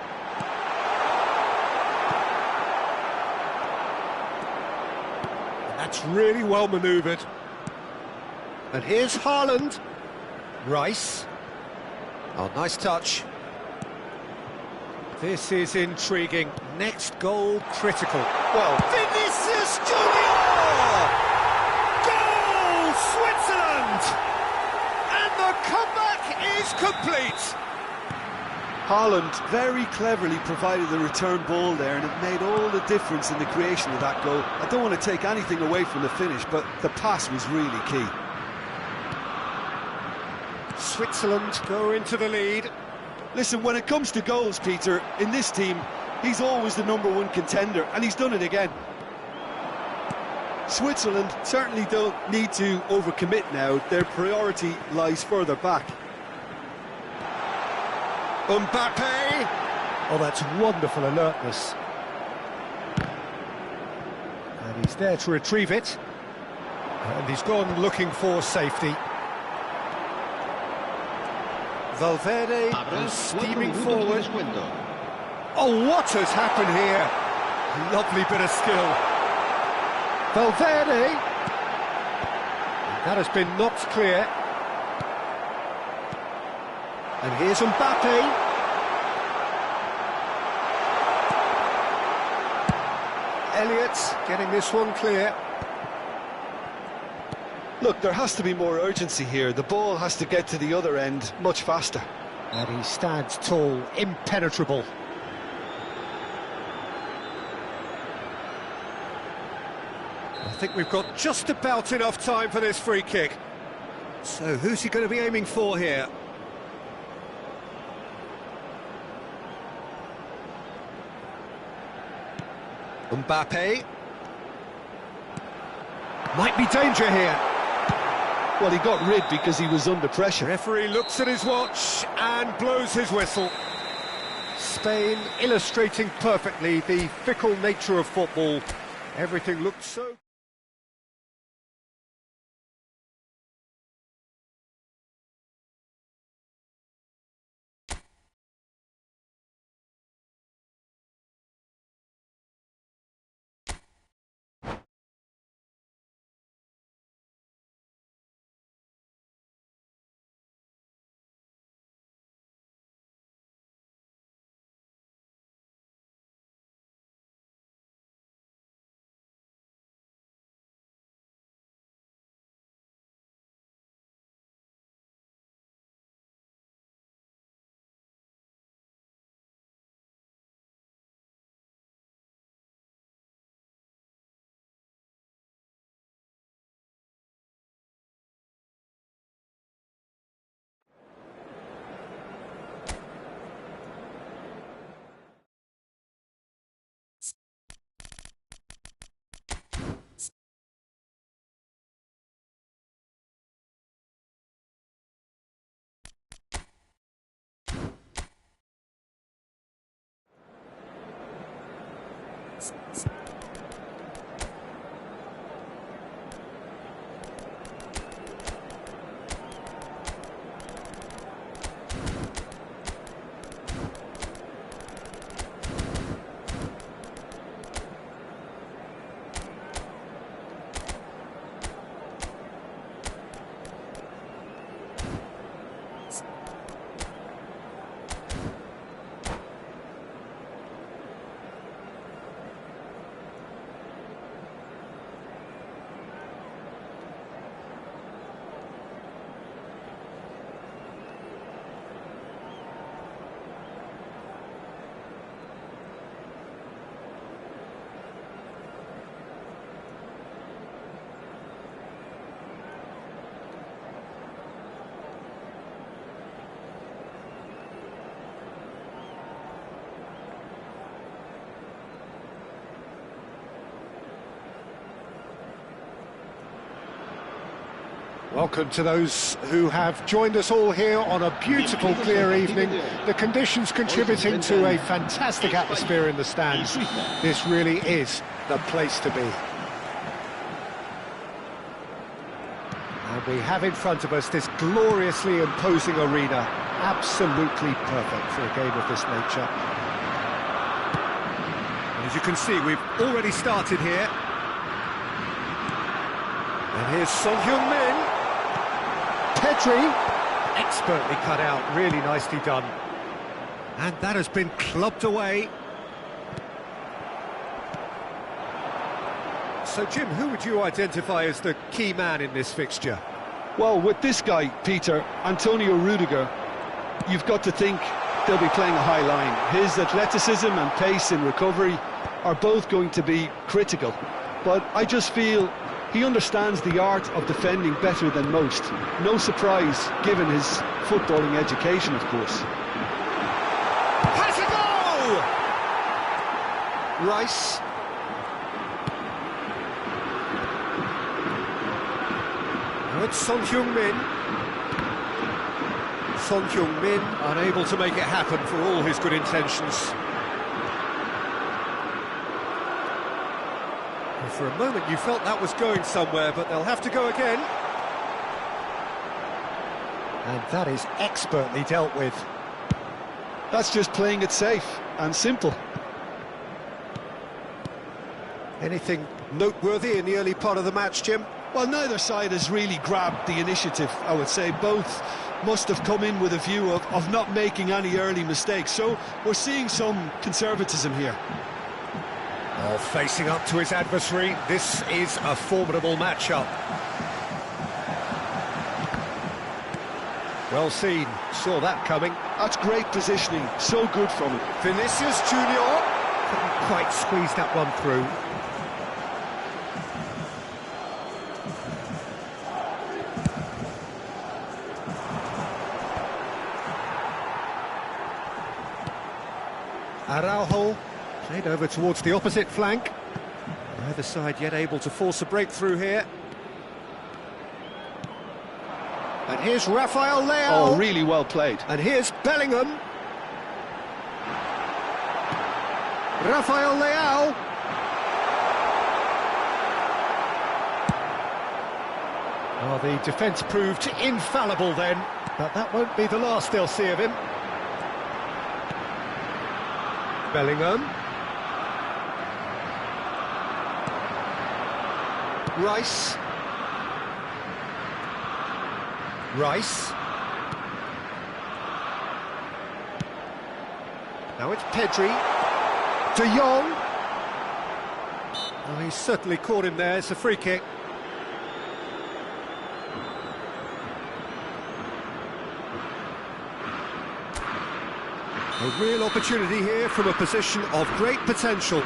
That's really well manoeuvred. And here's Haaland. Rice. Oh, nice touch. This is intriguing. Next goal critical. Well, Vinicius Junior! Goal, Switzerland! And the comeback is complete. Haaland very cleverly provided the return ball there, and it made all the difference in the creation of that goal. I don't want to take anything away from the finish, but the pass was really key. Switzerland go into the lead. Listen, when it comes to goals, Peter, in this team, he's always the #1 contender, and he's done it again. Switzerland certainly don't need to overcommit now. Their priority lies further back. Mbappe! Oh, that's wonderful alertness. And he's there to retrieve it. And he's gone looking for safety. Valverde Habrá 4 steaming minutos de forward. descuento. Oh, what has happened here? Lovely bit of skill. Valverde. That has been knocked clear. And here's Mbappe. Elliott getting this one clear. Look, there has to be more urgency here. The ball has to get to the other end much faster. And he stands tall, impenetrable. I think we've got just about enough time for this free kick. So who's he going to be aiming for here? Mbappe. Might be danger here. Well, he got rid because he was under pressure. Referee looks at his watch and blows his whistle. Spain illustrating perfectly the fickle nature of football. Everything looked so... Welcome to those who have joined us all here on a beautiful, clear evening. The conditions contributing to a fantastic atmosphere in the stands. This really is the place to be. And we have in front of us this gloriously imposing arena. Absolutely perfect for a game of this nature. And as you can see, we've already started here. And here's Son Heung-min. Pedri, expertly cut out, really nicely done. And that has been clubbed away. So, Jim, who would you identify as the key man in this fixture? Well, with this guy, Peter, Antonio Rudiger, you've got to think they'll be playing a high line. His athleticism and pace in recovery are both going to be critical. But I just feel he understands the art of defending better than most. No surprise, given his footballing education, of course. Has a goal! Rice. Now it's Son Heung-min. Son Heung-min unable to make it happen for all his good intentions. For a moment you felt that was going somewhere, but they'll have to go again. And that is expertly dealt with. That's just playing it safe and simple. Anything noteworthy in the early part of the match, Jim? Well, neither side has really grabbed the initiative, I would say. Both must have come in with a view of not making any early mistakes. So we're seeing some conservatism here. Oh, facing up to his adversary, this is a formidable matchup. Well seen, saw that coming. That's great positioning, so good from him. Vinicius Junior couldn't quite squeeze that one through. Araujo played over towards the opposite flank. Neither side yet able to force a breakthrough here. And here's Rafael Leao. Oh, really well played. And here's Bellingham. Rafael Leao. Well, the defence proved infallible then, but that won't be the last they'll see of him. Bellingham. Rice. Now it's Pedri. De Jong. Oh, he's certainly caught him there. It's a free kick. A real opportunity here from a position of great potential.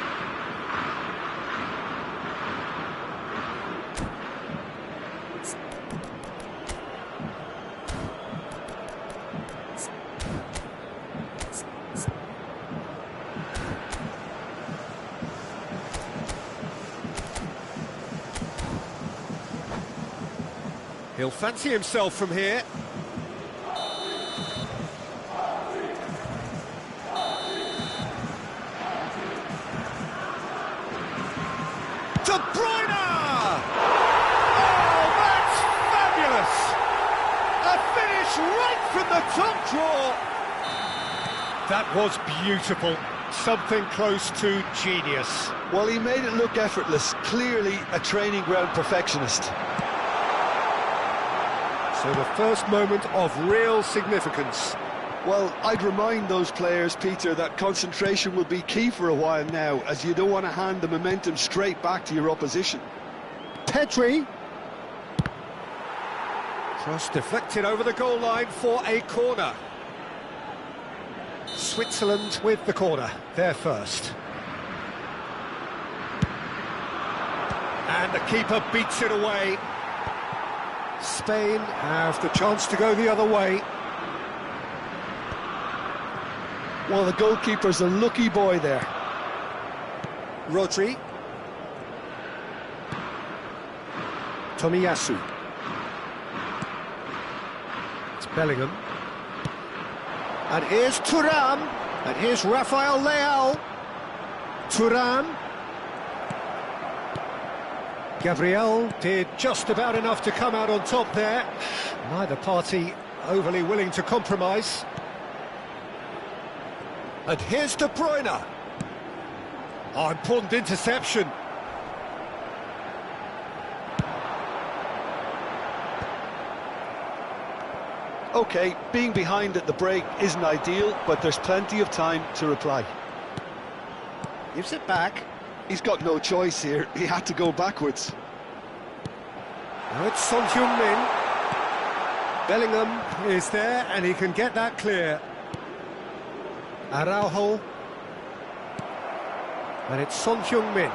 He'll fancy himself from here. De Bruyne! Oh, that's fabulous! A finish right from the top draw. That was beautiful. Something close to genius. Well, he made it look effortless. Clearly a training ground perfectionist. So the first moment of real significance. Well, I'd remind those players, Peter, that concentration will be key for a while now, as you don't want to hand the momentum straight back to your opposition. Pedri. Cross deflected over the goal line for a corner. Switzerland with the corner, they're first. And the keeper beats it away. Spain have the chance to go the other way. Well, the goalkeeper's a lucky boy there. Rodri. Tomiyasu. It's Bellingham. And here's Thuram. And here's Rafael Leao. Thuram. Gabriel did just about enough to come out on top there. Neither party overly willing to compromise. And here's De Bruyne. Oh, important interception. OK, being behind at the break isn't ideal, but there's plenty of time to reply. Gives it back. He's got no choice here. He had to go backwards. Now it's Son Heung-min. Bellingham is there, and he can get that clear. Araujo. And it's Son Heung-min.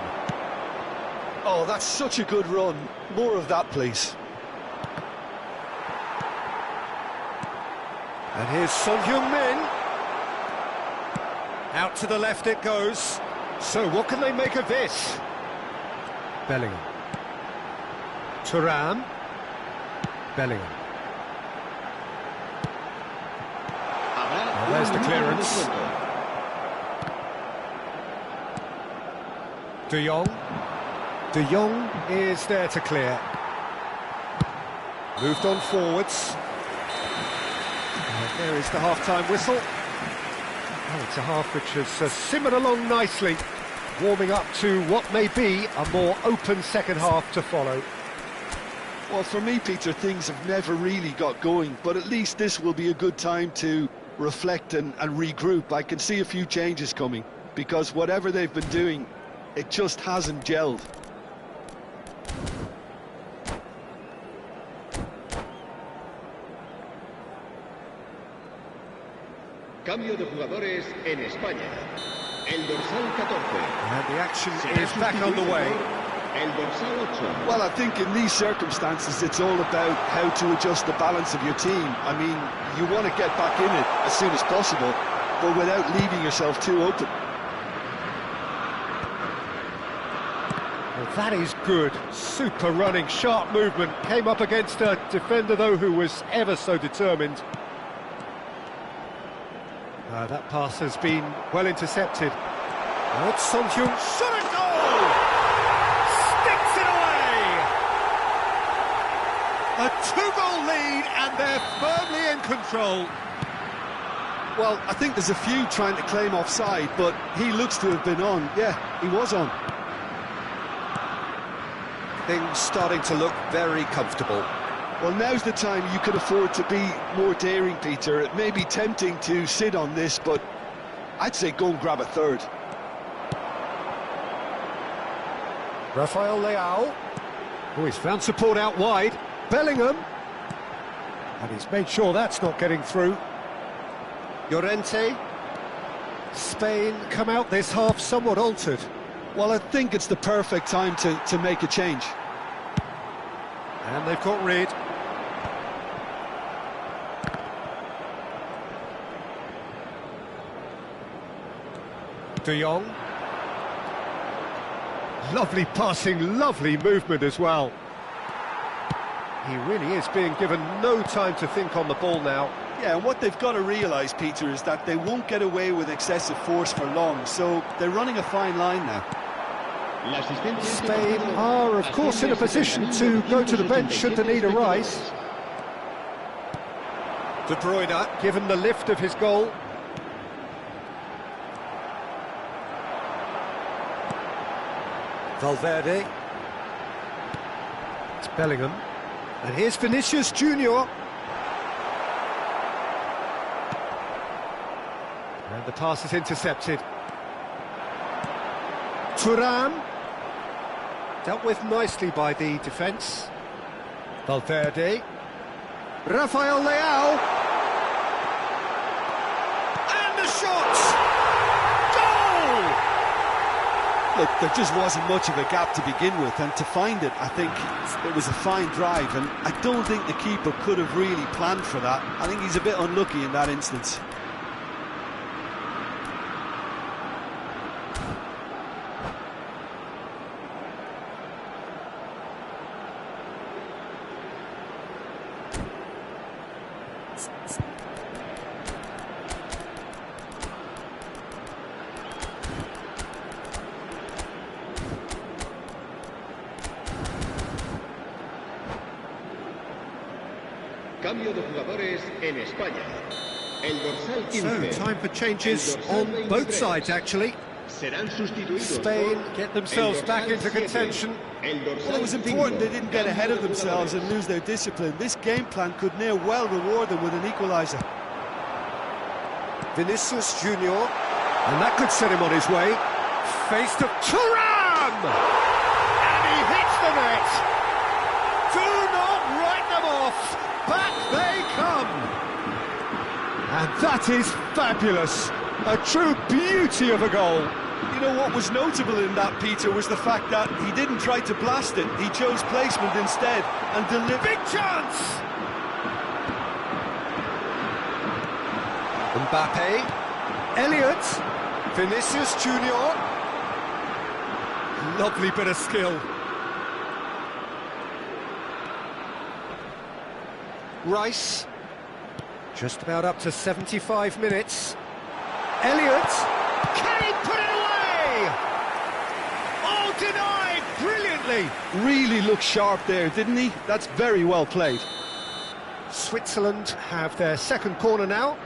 Oh, that's such a good run. More of that, please. And here's Son Heung-min. Out to the left it goes. So what can they make of this? Bellingham. Thuram. Bellingham. Well, there's the clearance. De Jong. De Jong is there to clear. Moved on forwards. And there is the half-time whistle. Oh, it's a half which has simmered along nicely, warming up to what may be a more open second half to follow. Well, for me, Peter, things have never really got going, but at least this will be a good time to reflect and regroup. I can see a few changes coming, because whatever they've been doing, it just hasn't gelled. Cambio de jugadores en España. El dorsal 14. And the action is back on the way. El dorsal 8. Well, I think in these circumstances, it's all about how to adjust the balance of your team. I mean, you want to get back in it as soon as possible, but without leaving yourself too open. Well, That is good. Super running, sharp movement. Came up against a defender, though, who was ever so determined. That pass has been well intercepted. Now it's Son Heung. Shot at goal! Sticks it away! A two-goal lead, and they're firmly in control. Well, I think there's a few trying to claim offside, but he looks to have been on. Yeah, he was on. Things starting to look very comfortable. Well, now's the time you can afford to be more daring, Peter. It may be tempting to sit on this, but I'd say go and grab a third. Rafael Leao. Oh, he's found support out wide. Bellingham. And he's made sure that's not getting through. Llorente. Spain come out this half somewhat altered. Well, I think it's the perfect time to make a change. And they've got rid. De Jong. Lovely passing, lovely movement as well. He really is being given no time to think on the ball now. Yeah, and what they've got to realise, Peter, is that they won't get away with excessive force for long, so they're running a fine line now. Spain are, of course, in a position to go to the bench should the need arise. De Bruyne, given the lift of his goal. Valverde. It's Bellingham. And here's Vinicius Junior. And the pass is intercepted. Thuram. Dealt with nicely by the defence. Valverde. Rafael Leao. And the shot! Goal! Look, there just wasn't much of a gap to begin with, and to find it, I think it was a fine drive, and I don't think the keeper could have really planned for that. I think he's a bit unlucky in that instance. Cambio de jugadores en España. El dorsal 15. So, time for changes on both sides, actually. Serán sustituidos Spain por get themselves el back dorsal into 7. contention. El dorsal Well, it was 5. important they didn't get ahead of themselves and lose their discipline. This game plan could near well reward them with an equaliser. Vinicius Junior, and that could set him on his way. Face to Thuram! And he hits the net! Do not write them off! Back they come! And that is fabulous! A true beauty of a goal! You know what was notable in that, Peter, was the fact that he didn't try to blast it. He chose placement instead and delivered. Big chance! Mbappe, Elliott, Vinicius Junior. Lovely bit of skill. Rice, just about up to 75 minutes. Elliott, can he put it away? Oh, denied brilliantly. Really looked sharp there, didn't he? That's very well played. Switzerland have their second corner now.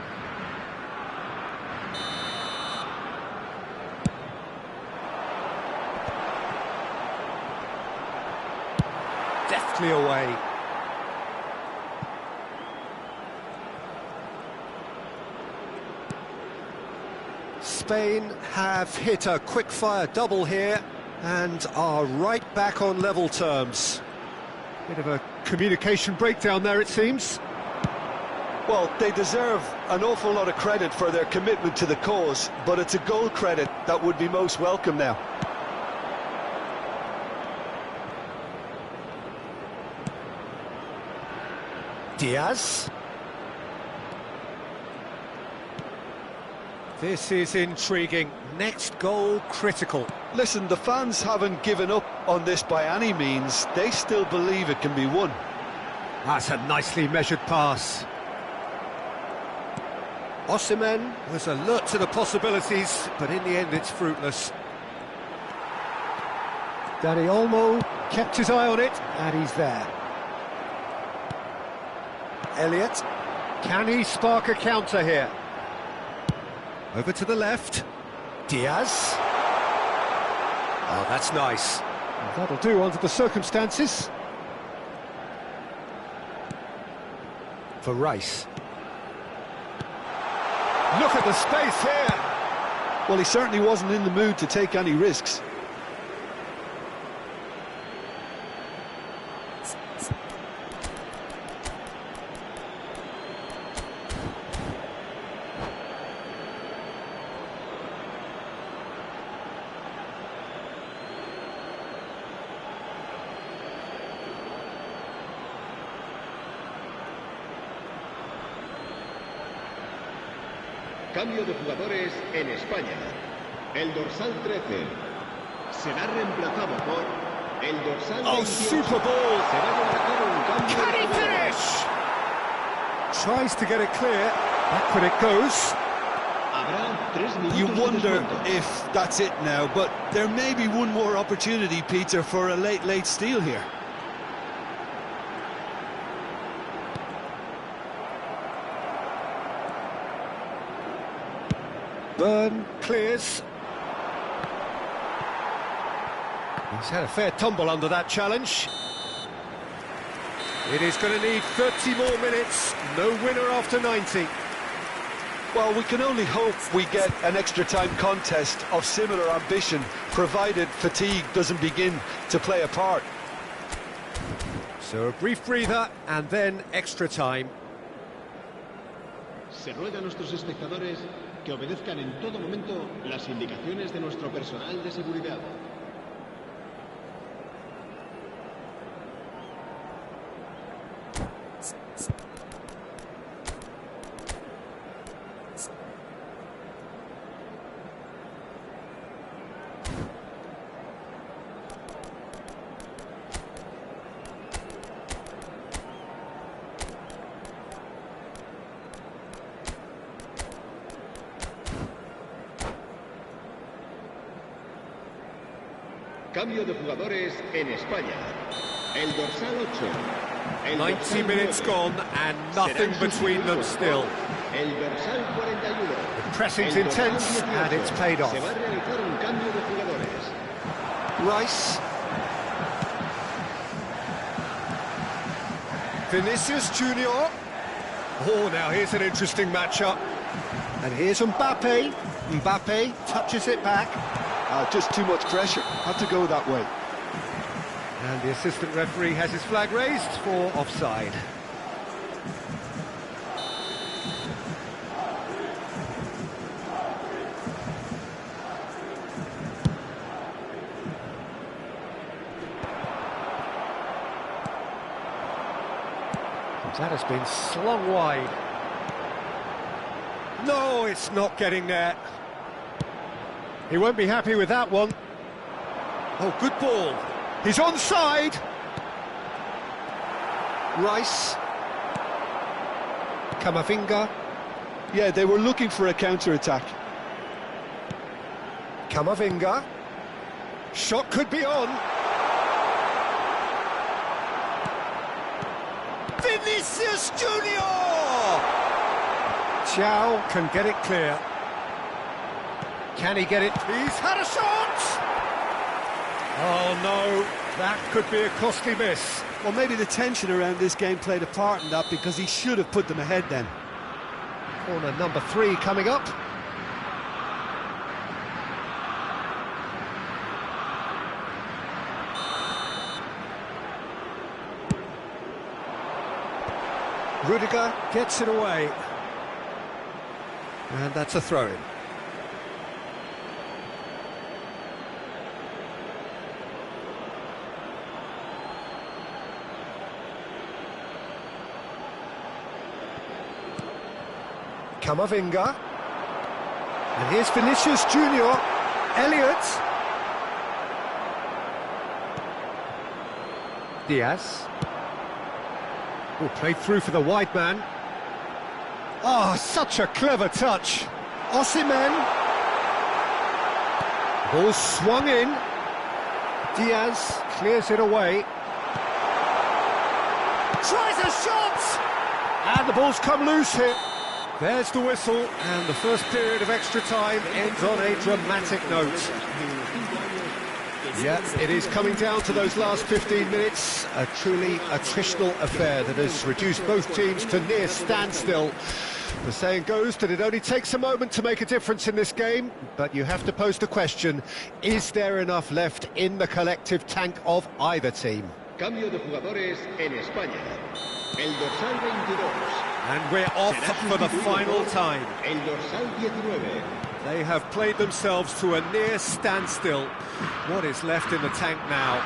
Deftly away. Spain have hit a quick-fire double here and are right back on level terms. Bit of a communication breakdown there, it seems. Well, they deserve an awful lot of credit for their commitment to the cause, but it's a goal credit that would be most welcome now. Diaz. This is intriguing. Next goal critical. Listen, the fans haven't given up on this by any means. They still believe it can be won. That's a nicely measured pass. Osimhen was alert to the possibilities, but in the end it's fruitless. Dani Olmo kept his eye on it, and he's there. Elliott, can he spark a counter here? Over to the left. Diaz. Oh, that's nice. Well, that'll do under the circumstances. For Rice. Look at the space here. Well, he certainly wasn't in the mood to take any risks. Cambio de jugadores en España. El dorsal 13 será reemplazado por el dorsal 28. Oh, super ball! Se va a llevar a cabo un cambio. Can he finish? Tries to get it clear. Back when it goes. Habrá 3 minutos You de wonder descuento. if that's it now, but there may be one more opportunity, Peter, for a late steal here. Burn clears. He's had a fair tumble under that challenge. It is going to need 30 more minutes. No winner after 90. Well, we can only hope we get an extra-time contest of similar ambition, provided fatigue doesn't begin to play a part. So a brief breather and then extra time. Se ruega a nuestros espectadores que obedezcan en todo momento las indicaciones de nuestro personal de seguridad. Cambio de jugadores en España. El dorsal 8. El 90 dorsal minutes 9 gone and nothing serán between them sustituidos still. por El dorsal 41. Pressing's El dorsal intense 18. and it's paid off. Se va a realizar un cambio de jugadores. Rice. Vinicius Junior. Oh, now here's an interesting matchup. And here's Mbappe. Mbappe touches it back. Just too much pressure. Had to go that way. And the assistant referee has his flag raised for offside. That has been slung wide. No, it's not getting there. He won't be happy with that one. Oh, good ball. He's onside. Rice. Camavinga. Yeah, they were looking for a counter-attack. Camavinga. Shot could be on. Vinicius Junior! Chow can get it clear. Can he get it? He's had a shot! Oh no, that could be a costly miss. Well, maybe the tension around this game played a part in that, because he should have put them ahead then. Corner number 3 coming up. Rudiger gets it away. And that's a throw-in. Camavinga. And here's Vinicius Junior. Elliott. Diaz. Oh, played through for the wide man. Oh, such a clever touch. Osimhen. Ball swung in. Diaz clears it away. Tries a shot! And the ball's come loose here. There's the whistle, and the first period of extra time ends on a dramatic note. Yeah, it is coming down to those last 15 minutes. A truly attritional affair that has reduced both teams to near standstill. The saying goes that it only takes a moment to make a difference in this game, but you have to pose the question, is there enough left in the collective tank of either team? Cambio de jugadores en España. El dorsal 22. And we're off for the final time. El dorsal 19. They have played themselves to a near standstill. What is left in the tank now?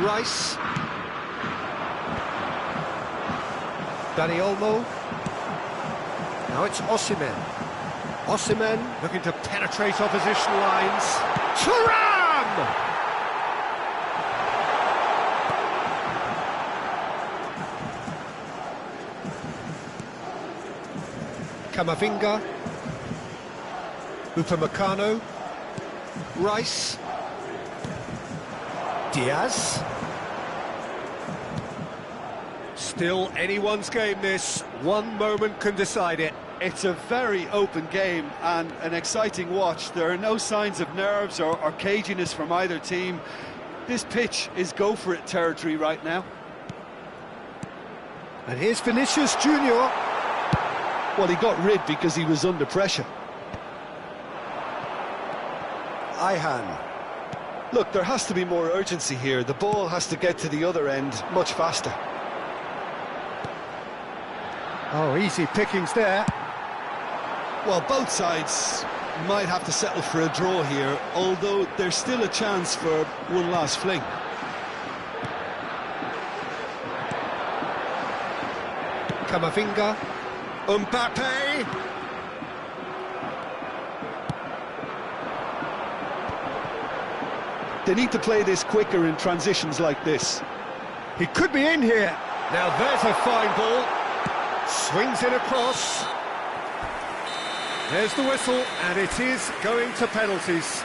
Rice. Dani Olmo. Now it's Osimhen. Osimhen looking to penetrate opposition lines. Thuram! Camavinga. Upamecano. Rice. Diaz. Still anyone's game this. One moment can decide it. It's a very open game and an exciting watch. There are no signs of nerves or caginess from either team. This pitch is go-for-it territory right now. And here's Vinicius Junior. Well, he got rid because he was under pressure. Ayhan. Look, there has to be more urgency here. The ball has to get to the other end much faster. Oh, easy pickings there. Well, both sides might have to settle for a draw here, although there's still a chance for one last fling. Camavinga. Mbappe. They need to play this quicker in transitions like this. He could be in here. Now there's a fine ball. Swings it across. There's the whistle, and it is going to penalties.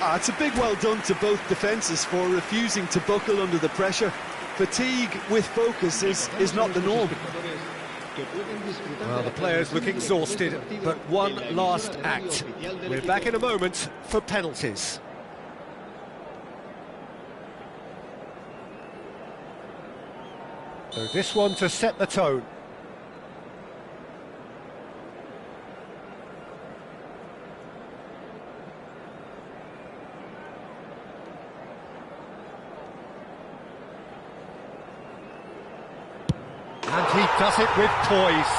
It's a big well done to both defences for refusing to buckle under the pressure. Fatigue with focus is not the norm. Well, the players look exhausted, but one last act. We're back in a moment for penalties. So this one to set the tone. And he does it with poise.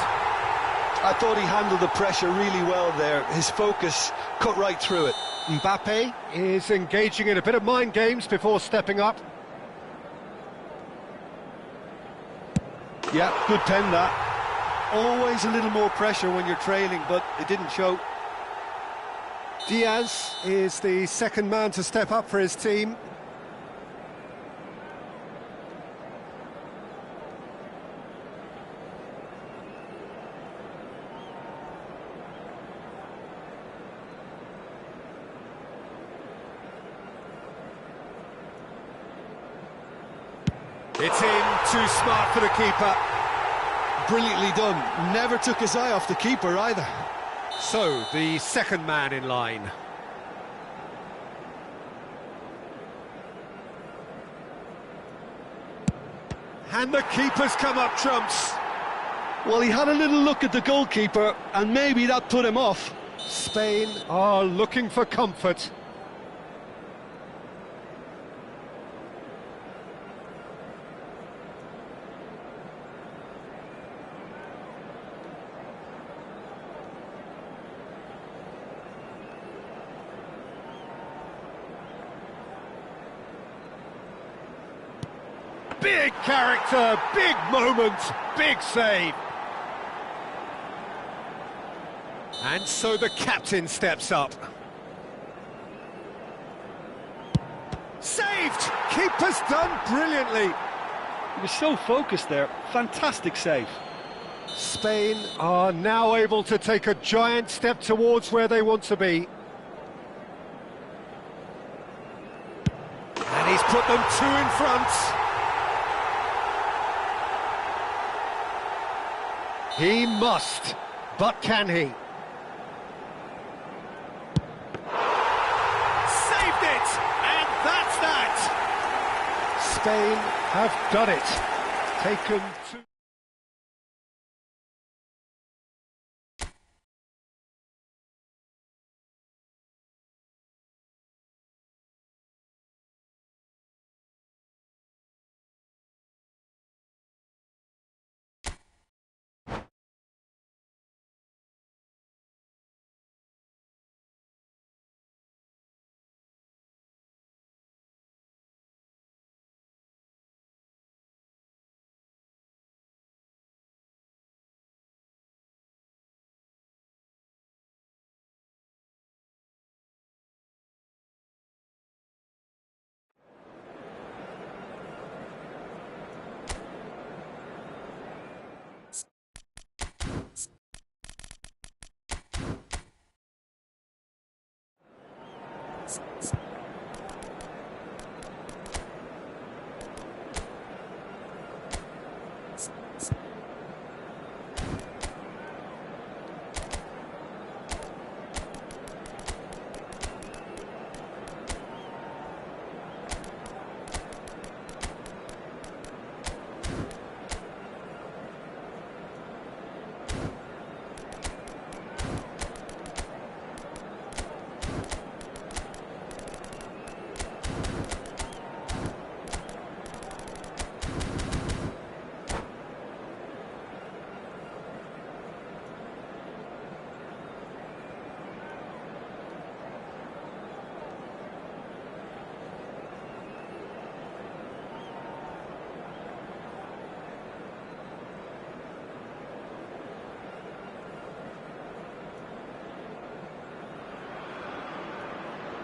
I thought he handled the pressure really well there. His focus cut right through it. Mbappe is engaging in a bit of mind games before stepping up. Yeah, good pen that. Always a little more pressure when you're trailing, but it didn't show. Diaz is the second man to step up for his team. It's in, too smart for the keeper. Brilliantly done. Never took his eye off the keeper either. So, the second man in line. And the keeper's come up trumps. Well, he had a little look at the goalkeeper, and maybe that put him off. Spain are looking for comfort. Big character, big moment, big save. And so the captain steps up. Saved! keeper's done brilliantly. He was so focused there. Fantastic save. Spain are now able to take a giant step towards where they want to be. And he's put them two in front. He must, but can he? Saved it! And that's that! Spain have done it. Taken two...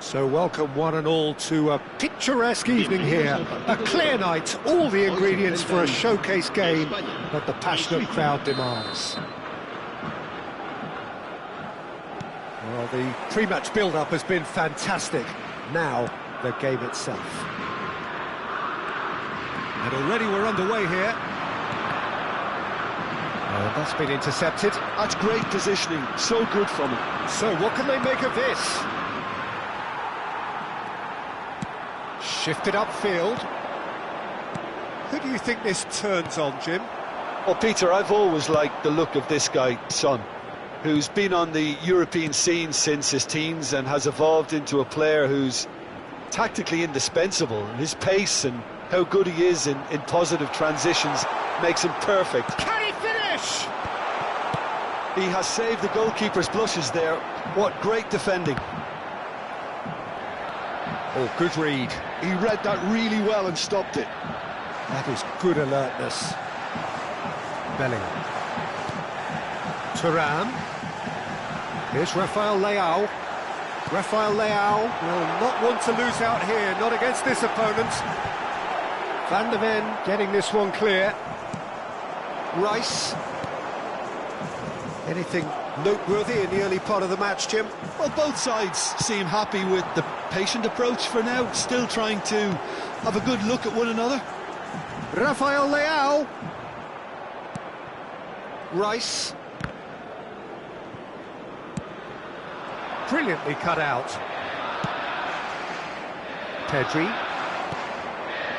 So welcome one and all to a picturesque evening here. A clear night, all the ingredients for a showcase game that the passionate crowd demands. Well, the pre-match build-up has been fantastic. Now, the game itself. And already we're underway here. Oh, that's been intercepted. That's great positioning, so good from him. So what can they make of this? Shifted upfield. Who do you think this turns on, Jim? Well, Peter, I've always liked the look of this guy, Son, who's been on the European scene since his teens and has evolved into a player who's tactically indispensable. His pace and how good he is in positive transitions makes him perfect. Can he finish? He has saved the goalkeeper's blushes there. What great defending. Oh, good read. He read that really well and stopped it. That is good alertness. Bellingham. Thuram. Here's Rafael Leao. Rafael Leao will not want to lose out here, not against this opponent. Van de Ven getting this one clear. Rice. Anything noteworthy in the early part of the match, Jim? Well, both sides seem happy with the patient approach for now, still trying to have a good look at one another. Rafael Leao. Rice. Brilliantly cut out. Pedri.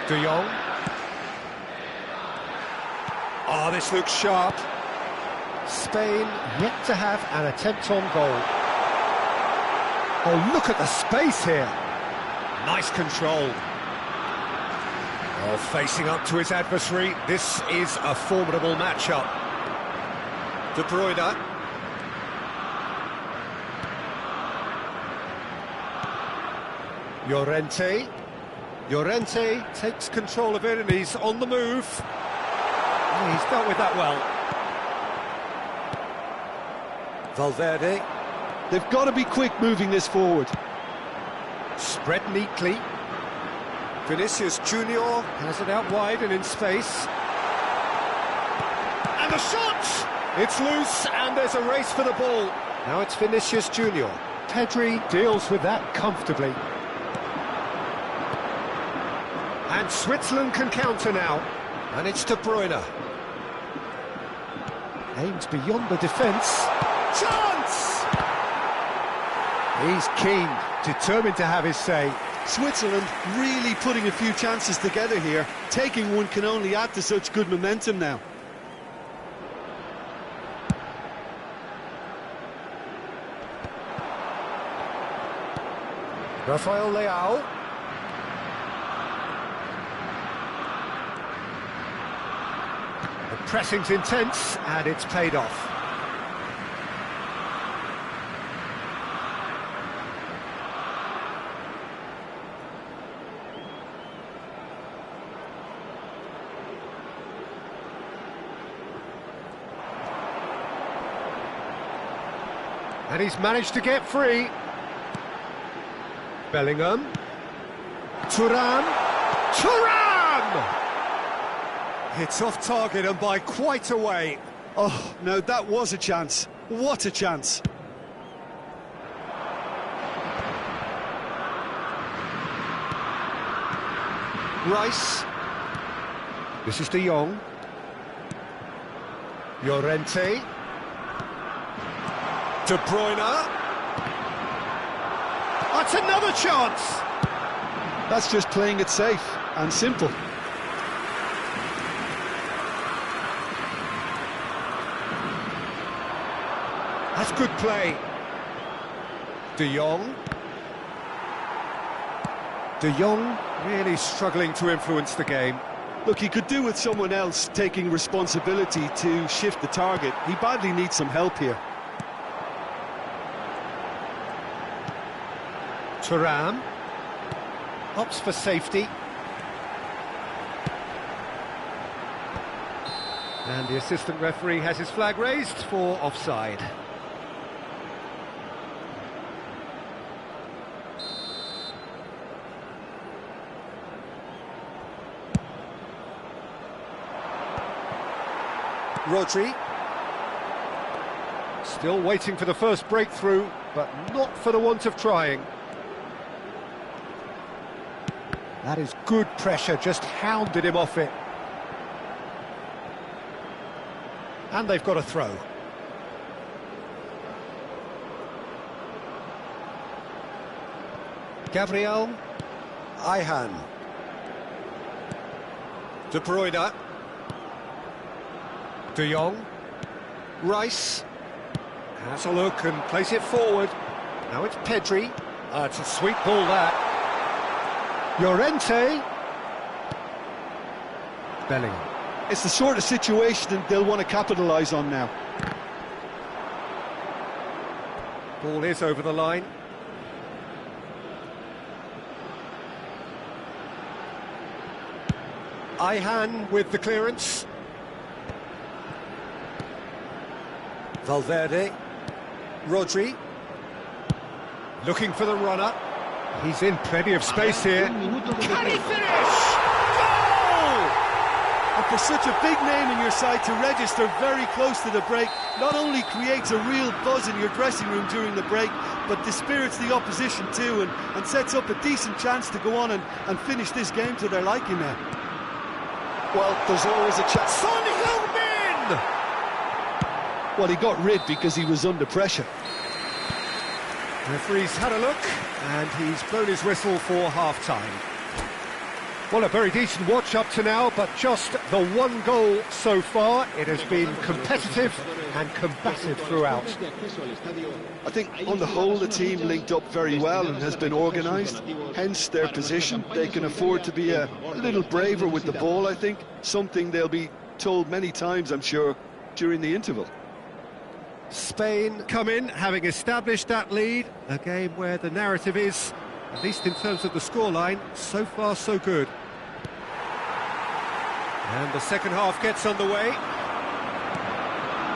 De Jong. Oh, this looks sharp. Spain yet to have an attempt on goal. Oh, look at the space here. Nice control. Oh, facing up to his adversary. This is a formidable matchup. De Bruyne. Llorente. Llorente takes control of it and he's on the move. Oh, he's dealt with that well. Valverde. They've got to be quick moving this forward. Spread neatly. Vinicius Junior has it out wide and in space. And the shot! It's loose and there's a race for the ball. Now it's Vinicius Junior. Pedri deals with that comfortably. And Switzerland can counter now. And it's De Bruyne. Aims beyond the defence. Chance! He's keen, determined to have his say. Switzerland really putting a few chances together here. Taking one can only add to such good momentum now. Rafael Leao. The pressing's intense and it's paid off. And he's managed to get free. Bellingham. Thuram. It's off target and by quite a way. Oh, no, that was a chance. What a chance. Rice. This is De Jong. Llorente. De Bruyne. That's another chance. That's just playing it safe and simple. That's good play. De Jong. De Jong really struggling to influence the game. Look, he could do with someone else taking responsibility to shift the target. He badly needs some help here. Thuram opts for safety. And the assistant referee has his flag raised for offside. Rodri. Still waiting for the first breakthrough, but not for the want of trying. That is good pressure, just hounded him off it. And they've got a throw. Gabriel. Ayhan. De Bruyne. De Jong. Rice. Has a look and plays it forward. Now it's Pedri. It's a sweet ball, that. Llorente. Bellingham. It's the sort of situation that they'll want to capitalise on now. Ball is over the line. Ayhan with the clearance. Valverde. Rodri. Looking for the runner. He's in plenty of space here. Can he finish? Goal! And for such a big name in your side to register very close to the break, not only creates a real buzz in your dressing room during the break, but dispirits the opposition too, and sets up a decent chance to go on and finish this game to their liking now. Well, there's always a chance. Son Heung-min! Well, he got rid because he was under pressure. Referee's had a look, and he's blown his whistle for half-time. Well, a very decent watch up to now, but just the one goal so far. It has been competitive and combative throughout. I think, on the whole, the team linked up very well and has been organised, hence their position. They can afford to be a little braver with the ball, I think, something they'll be told many times, I'm sure, during the interval. Spain come in, having established that lead, a game where the narrative is, at least in terms of the scoreline, so far so good. And the second half gets underway.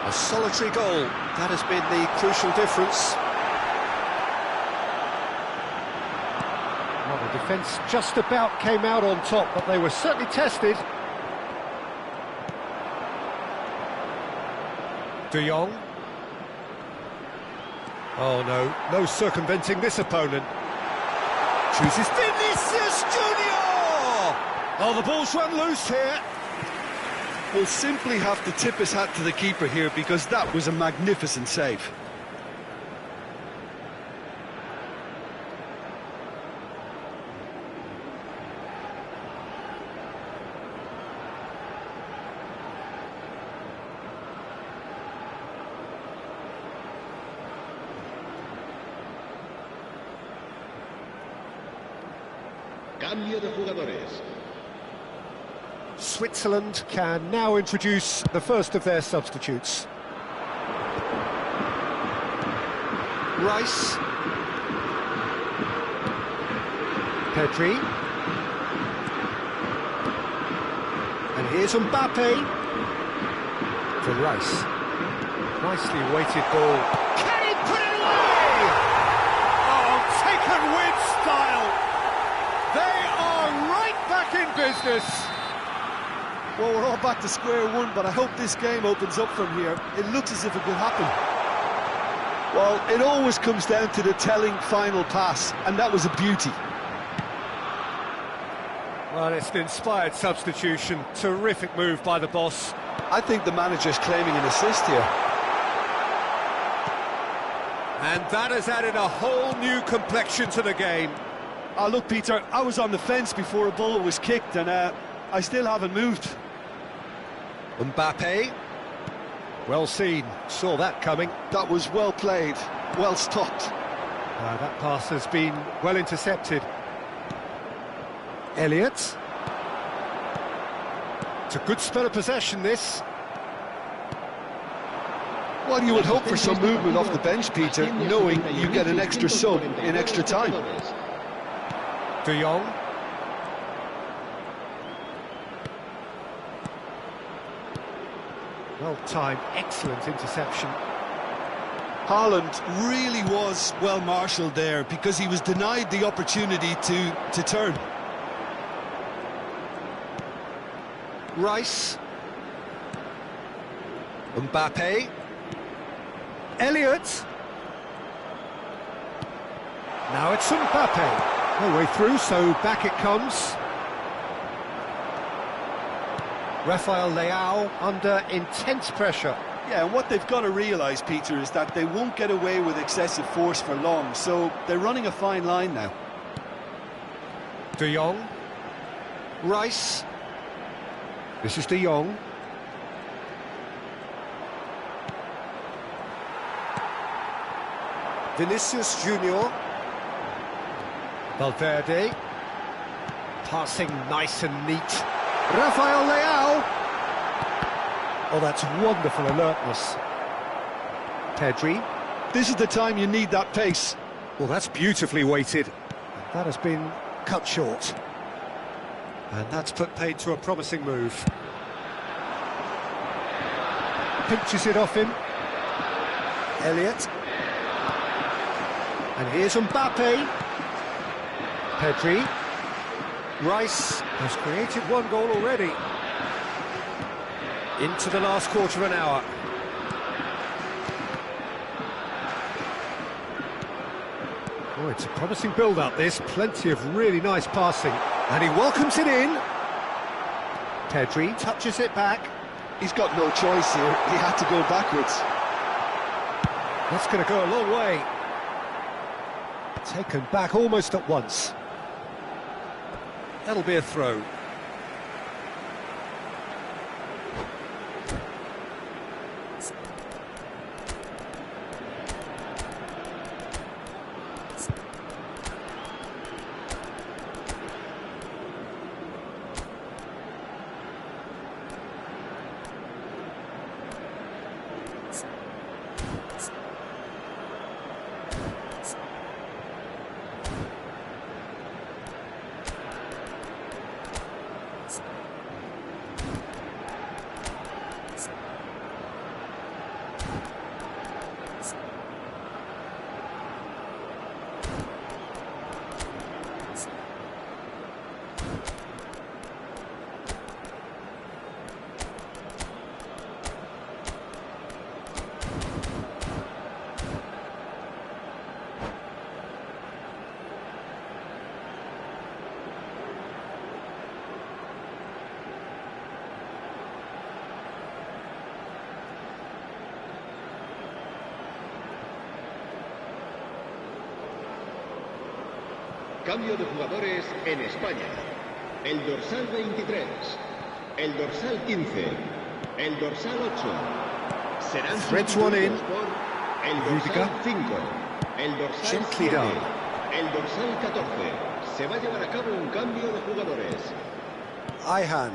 A solitary goal, that has been the crucial difference. Well, The defence just about came out on top, but they were certainly tested. De Jong. Oh no, no circumventing this opponent. Chooses Vinicius Junior! Oh, the ball's run loose here. Will simply have to tip his hat to the keeper here because that was a magnificent save. Cambio de jugadores. Switzerland can now introduce the first of their substitutes. Rice. Pedri. And here's Mbappe. For Rice. Nicely weighted ball. Can he put it away? Oh, taken with style. They are right back in business. Well, we're all back to square one, but I hope this game opens up from here. It looks as if it could happen. Well, it always comes down to the telling final pass, and that was a beauty. Well, it's an inspired substitution. Terrific move by the boss. I think the manager's claiming an assist here. And that has added a whole new complexion to the game. Oh, look, Peter, I was on the fence before a ball was kicked, and I still haven't moved. Mbappe. Well seen. Saw that coming. That was well played, well stopped. That pass has been well intercepted. Elliott. It's a good spell of possession, this. Well, you would hope for some movement off the bench, Peter, knowing you get an extra sub in extra time. De Jong. Well-timed, excellent interception. Haaland really was well marshalled there because he was denied the opportunity to turn. Rice. Mbappe. Elliott. Now it's Mbappe. No way through, so back it comes. Rafael Leao under intense pressure. Yeah, and what they've got to realise, Peter, is that they won't get away with excessive force for long, so they're running a fine line now. De Jong. Rice. This is De Jong. Vinicius Junior. Valverde. Passing nice and neat. Rafael Leao. Oh, that's wonderful alertness. Pedri. This is the time you need that pace. Well, that's beautifully weighted. That has been cut short. And that's put paid to a promising move. Pinches it off him. Elliott. And here's Mbappe. Pedri. Rice has created one goal already. Into the last quarter of an hour. Oh, it's a promising build-up, this. Plenty of really nice passing. And he welcomes it in. Pedri touches it back. He's got no choice here. He had to go backwards. That's going to go a long way. Taken back almost at once. That'll be a throw. Cambio de jugadores en España. El dorsal 23, el dorsal 15, el dorsal 8. Serán sustituidos por el dorsal 5, el dorsal 7, el dorsal 14. Se va a llevar a cabo un cambio de jugadores. Ayhan.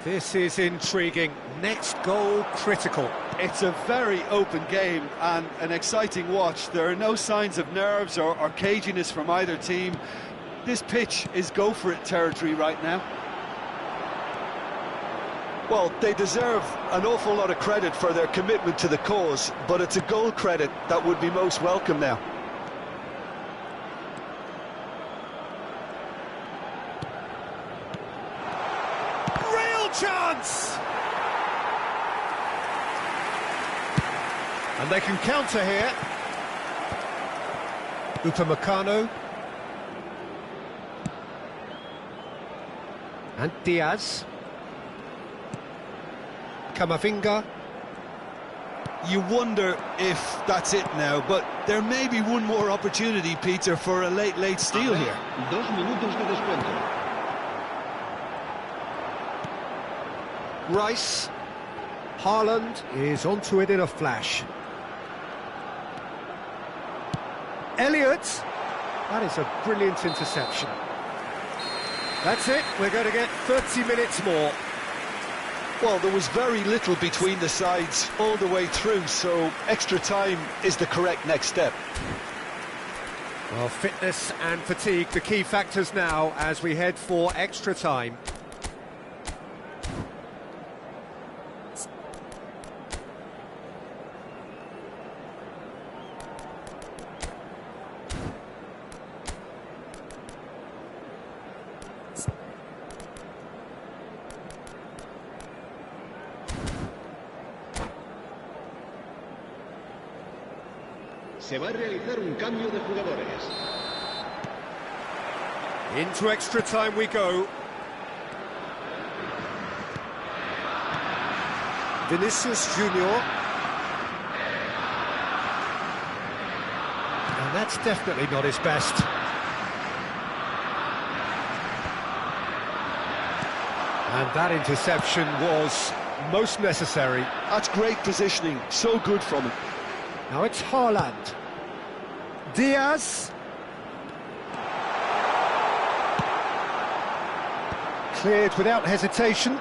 This is intriguing. Next goal critical. It's a very open game and an exciting watch. There are no signs of nerves or caginess from either team. This pitch is go-for-it territory right now. Well, they deserve an awful lot of credit for their commitment to the cause, but it's a goal credit that would be most welcome now. Real chance! And they can counter here. Upamecano. And Diaz. Camavinga. You wonder if that's it now, but there may be one more opportunity, Peter, for a late steal here. 2 minutos de descuento. Rice. Haaland is onto it in a flash. Elliott. That is a brilliant interception. That's it. We're going to get 30 minutes more. Well, there was very little between the sides all the way through, so extra time is the correct next step. Well, fitness and fatigue, the key factors now as we head for extra time. Se va a realizar un cambio de jugadores. Into extra time we go. Vinicius Junior. And that's definitely not his best. And that interception was most necessary. That's great positioning, so good from him. Now it's Haaland. Diaz. Cleared without hesitation.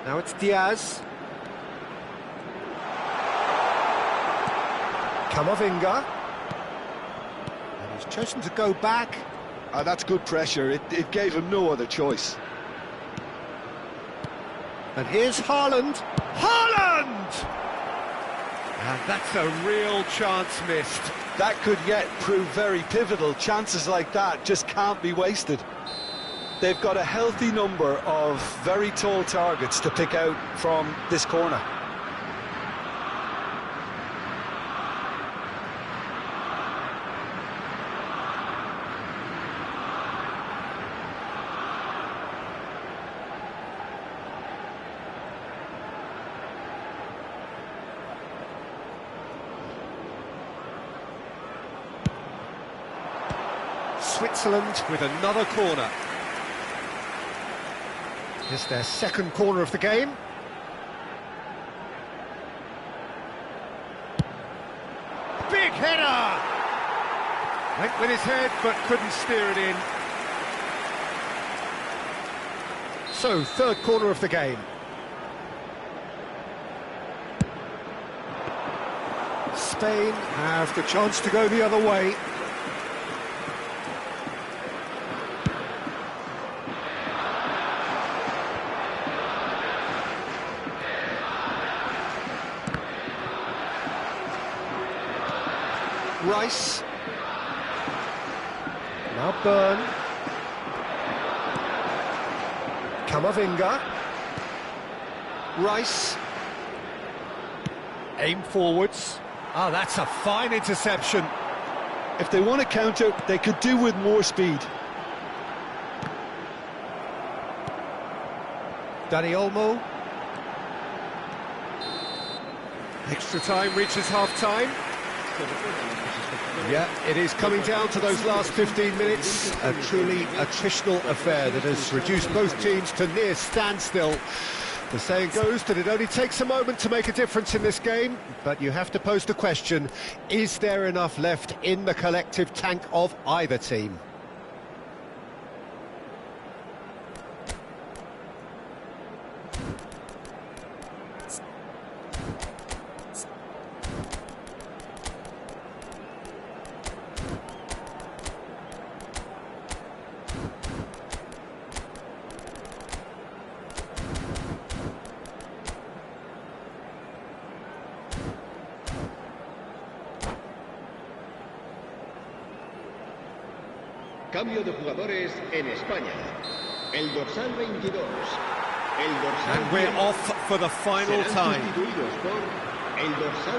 Now it's Diaz. Camavinga. And he's chosen to go back. That's good pressure. It gave him no other choice. And here's Haaland. Haaland! And that's a real chance missed. That could yet prove very pivotal. Chances like that just can't be wasted. They've got a healthy number of very tall targets to pick out from this corner. Switzerland with another corner. It's their second corner of the game. Big header! Went with his head but couldn't steer it in. So, third corner of the game. Spain have the chance to go the other way. Rice. Now Burn. Camavinga. Rice. Aim forwards. Oh, that's a fine interception. If they want to counter, they could do with more speed. Dani Olmo. Extra time reaches half-time. Yeah, it is coming down to those last 15 minutes. A truly attritional affair that has reduced both teams to near standstill. The saying goes that it only takes a moment to make a difference in this game, but you have to pose the question, is there enough left in the collective tank of either team? Cambio de jugadores en España. El dorsal 22. El dorsal And we're off for the final time.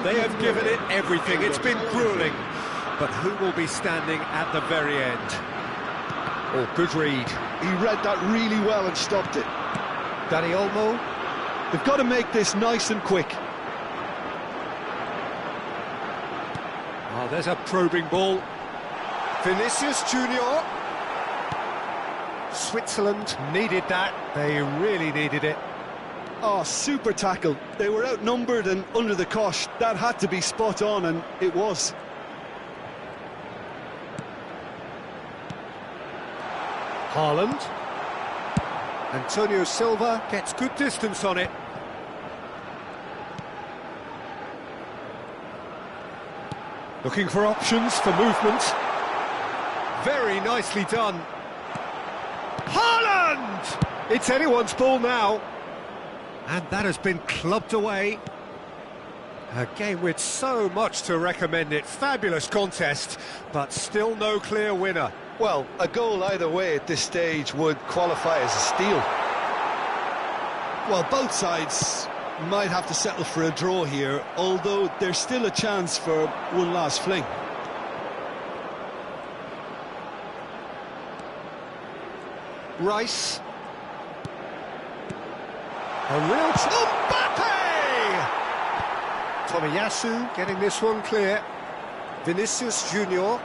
They have given it everything. It's been grueling. But who will be standing at the very end? Oh, good read. He read that really well and stopped it. Dani Olmo. They've got to make this nice and quick. Oh, there's a probing ball. Vinicius Junior. Switzerland needed that. They really needed it. Oh, super tackle. They were outnumbered and under the cosh. That had to be spot on, and it was. Haaland. Antonio Silva gets good distance on it. Looking for options for movement. Very nicely done. Haaland! It's anyone's ball now. And that has been clubbed away. A game with so much to recommend it. Fabulous contest, but still no clear winner. Well, a goal either way at this stage would qualify as a steal. Well, both sides might have to settle for a draw here, although there's still a chance for one last fling. Rice. A real... Mbappe! Tomiyasu getting this one clear. Vinicius Junior.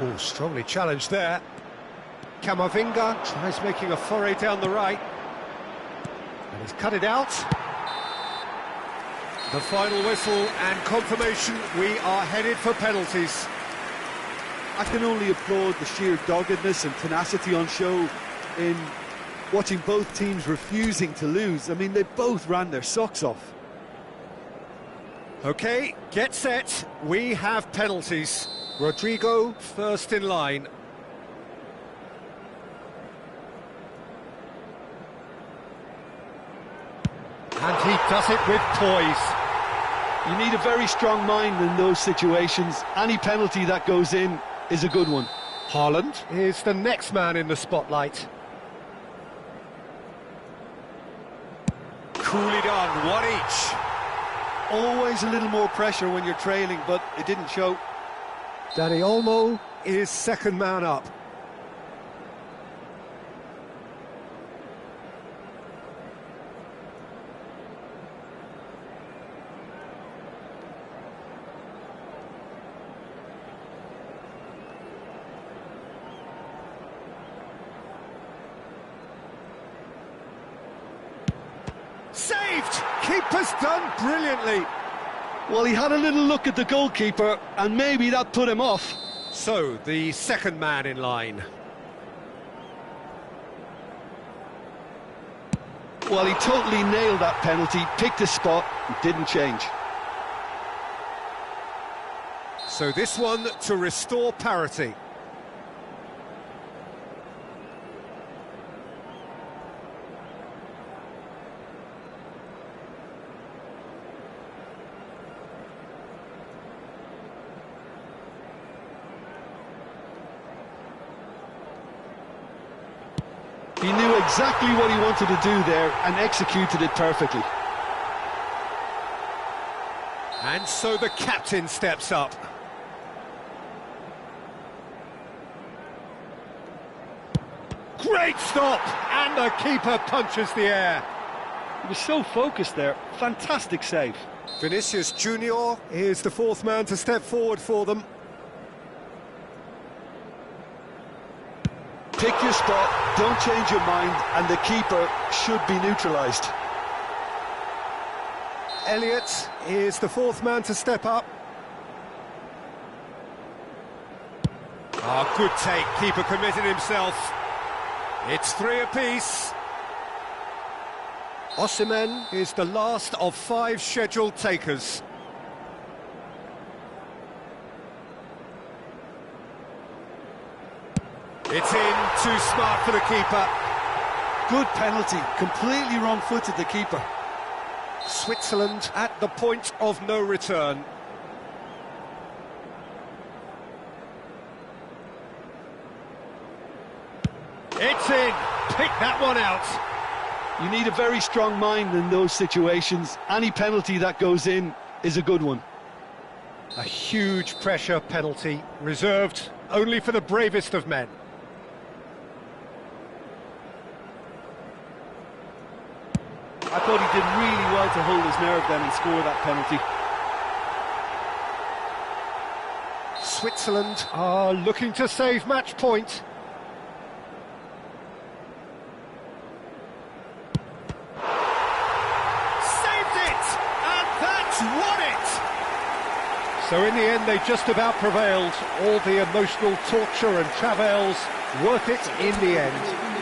Oh, strongly challenged there. Camavinga tries making a foray down the right. And he's cut it out. The final whistle and confirmation, we are headed for penalties. I can only applaud the sheer doggedness and tenacity on show in watching both teams refusing to lose. I mean, they both ran their socks off. OK, get set. We have penalties. Rodrigo first in line. And he does it with poise. You need a very strong mind in those situations. Any penalty that goes in is a good one. Haaland is the next man in the spotlight. Coolly done, one each. Always a little more pressure when you're trailing, but it didn't show. Dani Olmo is second man up. Saved! Keeper's done brilliantly. Well, he had a little look at the goalkeeper, and maybe that put him off. So, the second man in line. Well, he totally nailed that penalty, picked a spot, and didn't change. So this one to restore parity. He knew exactly what he wanted to do there and executed it perfectly. And so the captain steps up. Great stop! And the keeper punches the air. He was so focused there. Fantastic save. Vinicius Junior is the fourth man to step forward for them. Pick your spot, don't change your mind, and the keeper should be neutralised. Elliott is the fourth man to step up. Ah, good take, keeper committed himself. It's 3 apiece. Osimhen is the last of 5 scheduled takers. It's in, too smart for the keeper. Good penalty, completely wrong-footed the keeper. Switzerland at the point of no return. It's in, pick that one out. You need a very strong mind in those situations. Any penalty that goes in is a good one. A huge pressure penalty, reserved only for the bravest of men. I thought he did really well to hold his nerve then and score that penalty. Switzerland are looking to save match point. Saved it! And that's won it! So in the end they just about prevailed. All the emotional torture and travails worth it in the end.